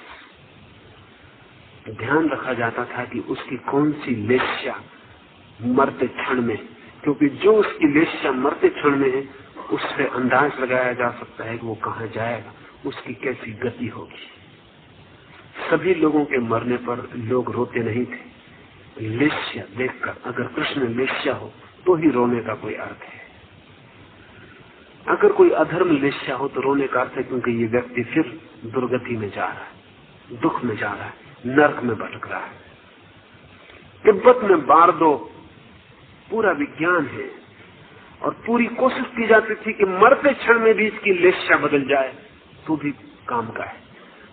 ध्यान रखा जाता था कि उसकी कौन सी लेस्या मरते क्षण में, क्योंकि जो उसकी लेस्या मरते क्षण में है उससे अंदाज लगाया जा सकता है कि वो कहाँ जाएगा, उसकी कैसी गति होगी। सभी लोगों के मरने पर लोग रोते नहीं थे, लेस्या देखकर। अगर कृष्ण लेस्या हो तो ही रोने का कोई अर्थ है। अगर कोई अधर्म लेस्या हो तो रोने का अर्थ है क्योंकि ये व्यक्ति फिर दुर्गति में जा रहा है, दुख में जा रहा है, नरक में भटक रहा है। तिब्बत में बारदो पूरा विज्ञान है और पूरी कोशिश की जाती थी कि मरते क्षण में भी इसकी लेस्या बदल जाए तो भी काम का है,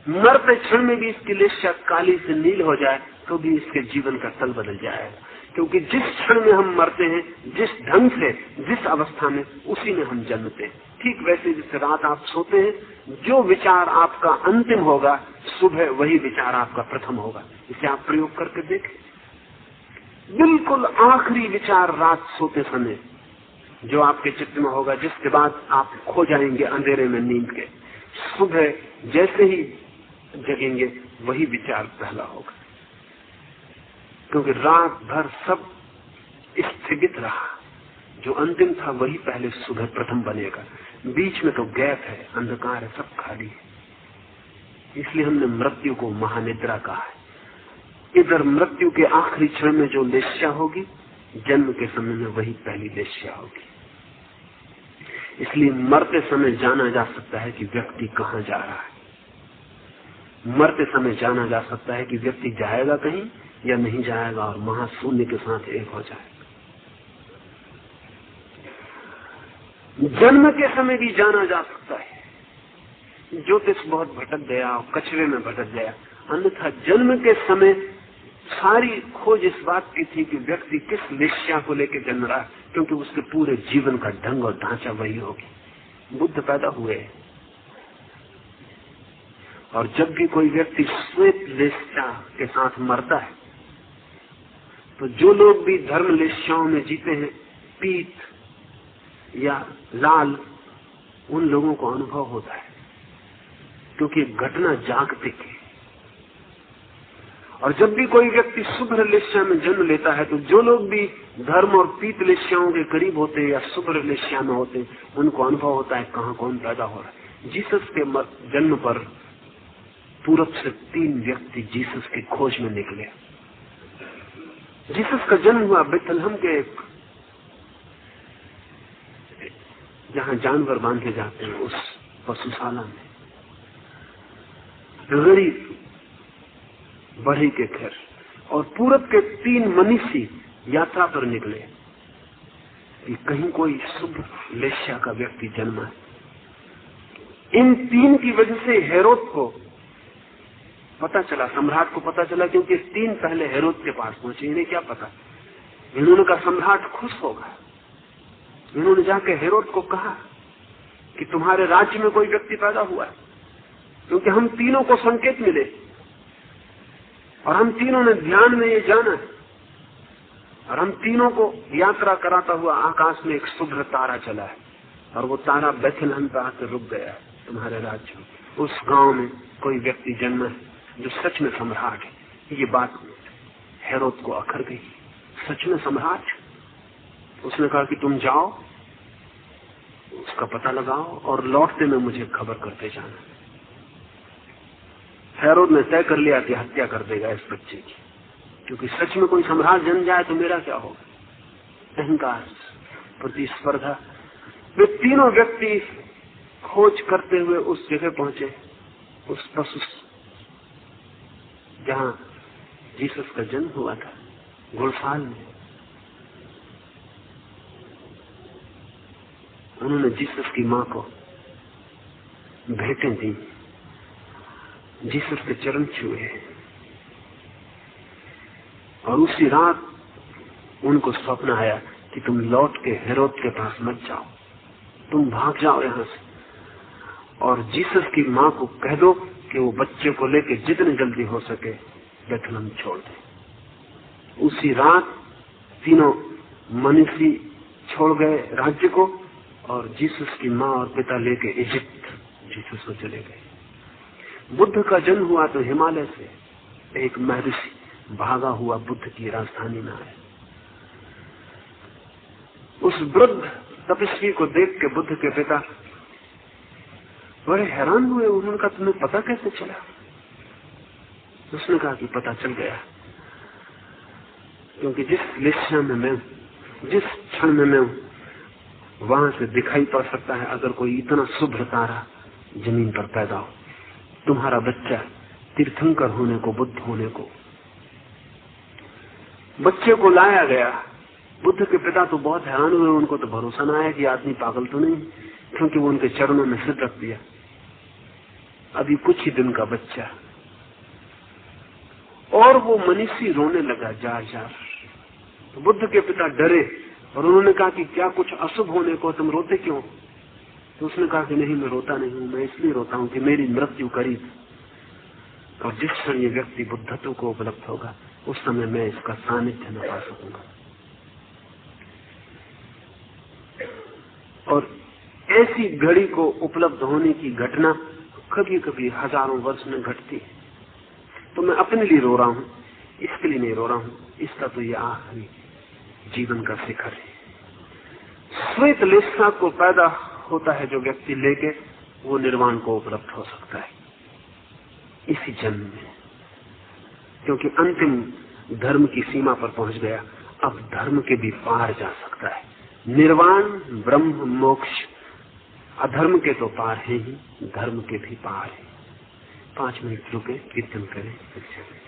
मरते क्षण में भी इसकी लेस्या काली से नील हो जाए तो भी इसके जीवन का तल बदल जाएगा। क्योंकि जिस क्षण में हम मरते हैं, जिस ढंग से, जिस अवस्था में, उसी में हम जन्मते हैं। ठीक वैसे जैसे रात आप सोते हैं, जो विचार आपका अंतिम होगा सुबह वही विचार आपका प्रथम होगा। इसे आप प्रयोग करके देखें। बिल्कुल आखिरी विचार रात सोते समय जो आपके चित्त में होगा, जिसके बाद आप खो जाएंगे अंधेरे में नींद के, सुबह जैसे ही जगेंगे वही विचार पहला होगा। क्योंकि रात भर सब स्थगित रहा, जो अंतिम था वही पहले सुबह प्रथम बनेगा। बीच में तो गैप है, अंधकार है, सब खाली है। इसलिए हमने मृत्यु को महानिद्रा कहा है। इधर मृत्यु के आखिरी क्षण में जो लेस्या होगी, जन्म के समय में वही पहली लेस्या होगी। इसलिए मरते समय जाना जा सकता है कि व्यक्ति कहाँ जा रहा है। मरते समय जाना जा सकता है कि व्यक्ति जाएगा कहीं या नहीं जाएगा और महाशून्य के साथ एक हो जाएगा। जन्म के समय भी जाना जा सकता है। ज्योतिष बहुत भटक गया और कचरे में भटक गया, अन्यथा जन्म के समय सारी खोज इस बात की थी कि व्यक्ति किस वेश्या को लेकर जन्म रहा, क्योंकि उसके पूरे जीवन का ढंग और ढांचा वही होगी। बुद्ध पैदा हुए और जब भी कोई व्यक्ति श्वेत वेश्या के साथ मरता है तो जो लोग भी धर्म वेश्याओं में जीते हैं, पीत या लाल, उन लोगों को अनुभव होता है, क्योंकि घटना जागतिक है। और जब भी कोई व्यक्ति शुभ्र वेश्या में जन्म लेता है तो जो लोग भी धर्म और पीत वेश्याओं के करीब होते हैं या शुभ्र वेश्या में होते हैं, उनको अनुभव होता है कहां कौन पैदा हो रहा है। जीसस के जन्म पर पूरब से 3 व्यक्ति जीसस की खोज में निकले। जीसस का जन्म हुआ बेथलहम के जहां जानवर बांधे जाते हैं उस पशुशाला में, गरीब बढ़ई के घर। और पूरब के 3 मनीषी यात्रा पर निकले कि कहीं कोई शुभ वेश्या का व्यक्ति जन्मा है। इन 3 की वजह से हेरोद को पता चला, सम्राट को पता चला, क्योंकि 3 पहले हेरोद के पास पहुंचे। इन्हें क्या पता, इन्होंने कहा सम्राट खुश होगा। इन्होंने जाके हेरोद को कहा कि तुम्हारे राज्य में कोई व्यक्ति पैदा हुआ है, क्योंकि हम तीनों को संकेत मिले और हम तीनों ने ध्यान में ये जाना है, और हम तीनों को यात्रा कराता हुआ आकाश में एक शुभ्र तारा चला है, और वो तारा बेथलहम पे आकर रुक गया है तुम्हारे राज्य में। उस गांव में कोई व्यक्ति जन्मा है जो सच में सम्राट है। ये बात हेरोद को अखर गई, सच में सम्राट। उसने कहा कि तुम जाओ, उसका पता लगाओ और लौटते में मुझे खबर करते जाना। हेरोद ने तय कर लिया कि हत्या कर देगा इस बच्चे की, क्योंकि सच में कोई सम्राट जन्म जाए तो मेरा क्या होगा। अहंकार, प्रतिस्पर्धा। वे तीनों व्यक्ति खोज करते हुए उस जगह पहुंचे, उस पशु जहां जीसस का जन्म हुआ था, घुड़साल में। उन्होंने जीसस की मां को भेंटें दी, जीसस के चरण छुए, और उसी रात उनको स्वप्न आया कि तुम लौट के हेरोद के पास मत जाओ, तुम भाग जाओ यहां से, और जीसस की मां को कह दो कि वो बच्चे को लेके जितने जल्दी हो सके बेथलहम छोड़ दे। उसी रात तीनों मनीषी छोड़ गए राज्य को, और जीसस की मां और पिता लेके इजिप्ट जीसस को चले गए। बुद्ध का जन्म हुआ तो हिमालय से एक महर्षि भागा हुआ बुद्ध की राजधानी में आया। उस वृद्ध तपस्वी को देख के बुद्ध के पिता बड़े हैरान हुए। उन्होंने कहा तुम्हें पता कैसे चला? उसने कहा कि पता चल गया, क्योंकि जिस वेश्या में मैं, जिस क्षण में मैं हूं, वहां से दिखाई पड़ सकता है अगर कोई इतना शुभ्र तारा जमीन पर पैदा हो। तुम्हारा बच्चा तीर्थंकर होने को, बुद्ध होने को। बच्चे को लाया गया। बुद्ध के पिता तो बहुत हैरान हुए, उनको तो भरोसा न आया कि आदमी पागल तो नहीं, क्योंकि वो उनके चरणों में सिर रख दिया। अभी कुछ ही दिन का बच्चा, और वो मनीषी रोने लगा जार जार। तो बुद्ध के पिता डरे और उन्होंने कहा कि क्या कुछ अशुभ होने को, तुम रोते क्यों? तो उसने कहा कि नहीं, मैं रोता नहीं हूं, मैं इसलिए रोता हूं कि मेरी मृत्यु करीब, और जिस क्षण ये व्यक्ति बुद्धत्व को उपलब्ध होगा उस समय मैं इसका सानिध्य न पा सकूंगा। और ऐसी घड़ी को उपलब्ध होने की घटना कभी कभी हजारों वर्ष में घटती है। तो मैं अपने लिए रो रहा हूं, इसके लिए नहीं रो रहा हूं, इसका तो ये आखिरी जीवन का शिखर है। श्वेत लेसा को पैदा होता है जो व्यक्ति लेके, वो निर्वाण को उपलब्ध हो सकता है इसी जन्म में, क्योंकि अंतिम धर्म की सीमा पर पहुंच गया, अब धर्म के भी पार जा सकता है। निर्वाण, ब्रह्म, मोक्ष अधर्म के तो पार है ही, धर्म के भी पार है। 5 मिनट रुके, कीर्तन करें, फिर चलें।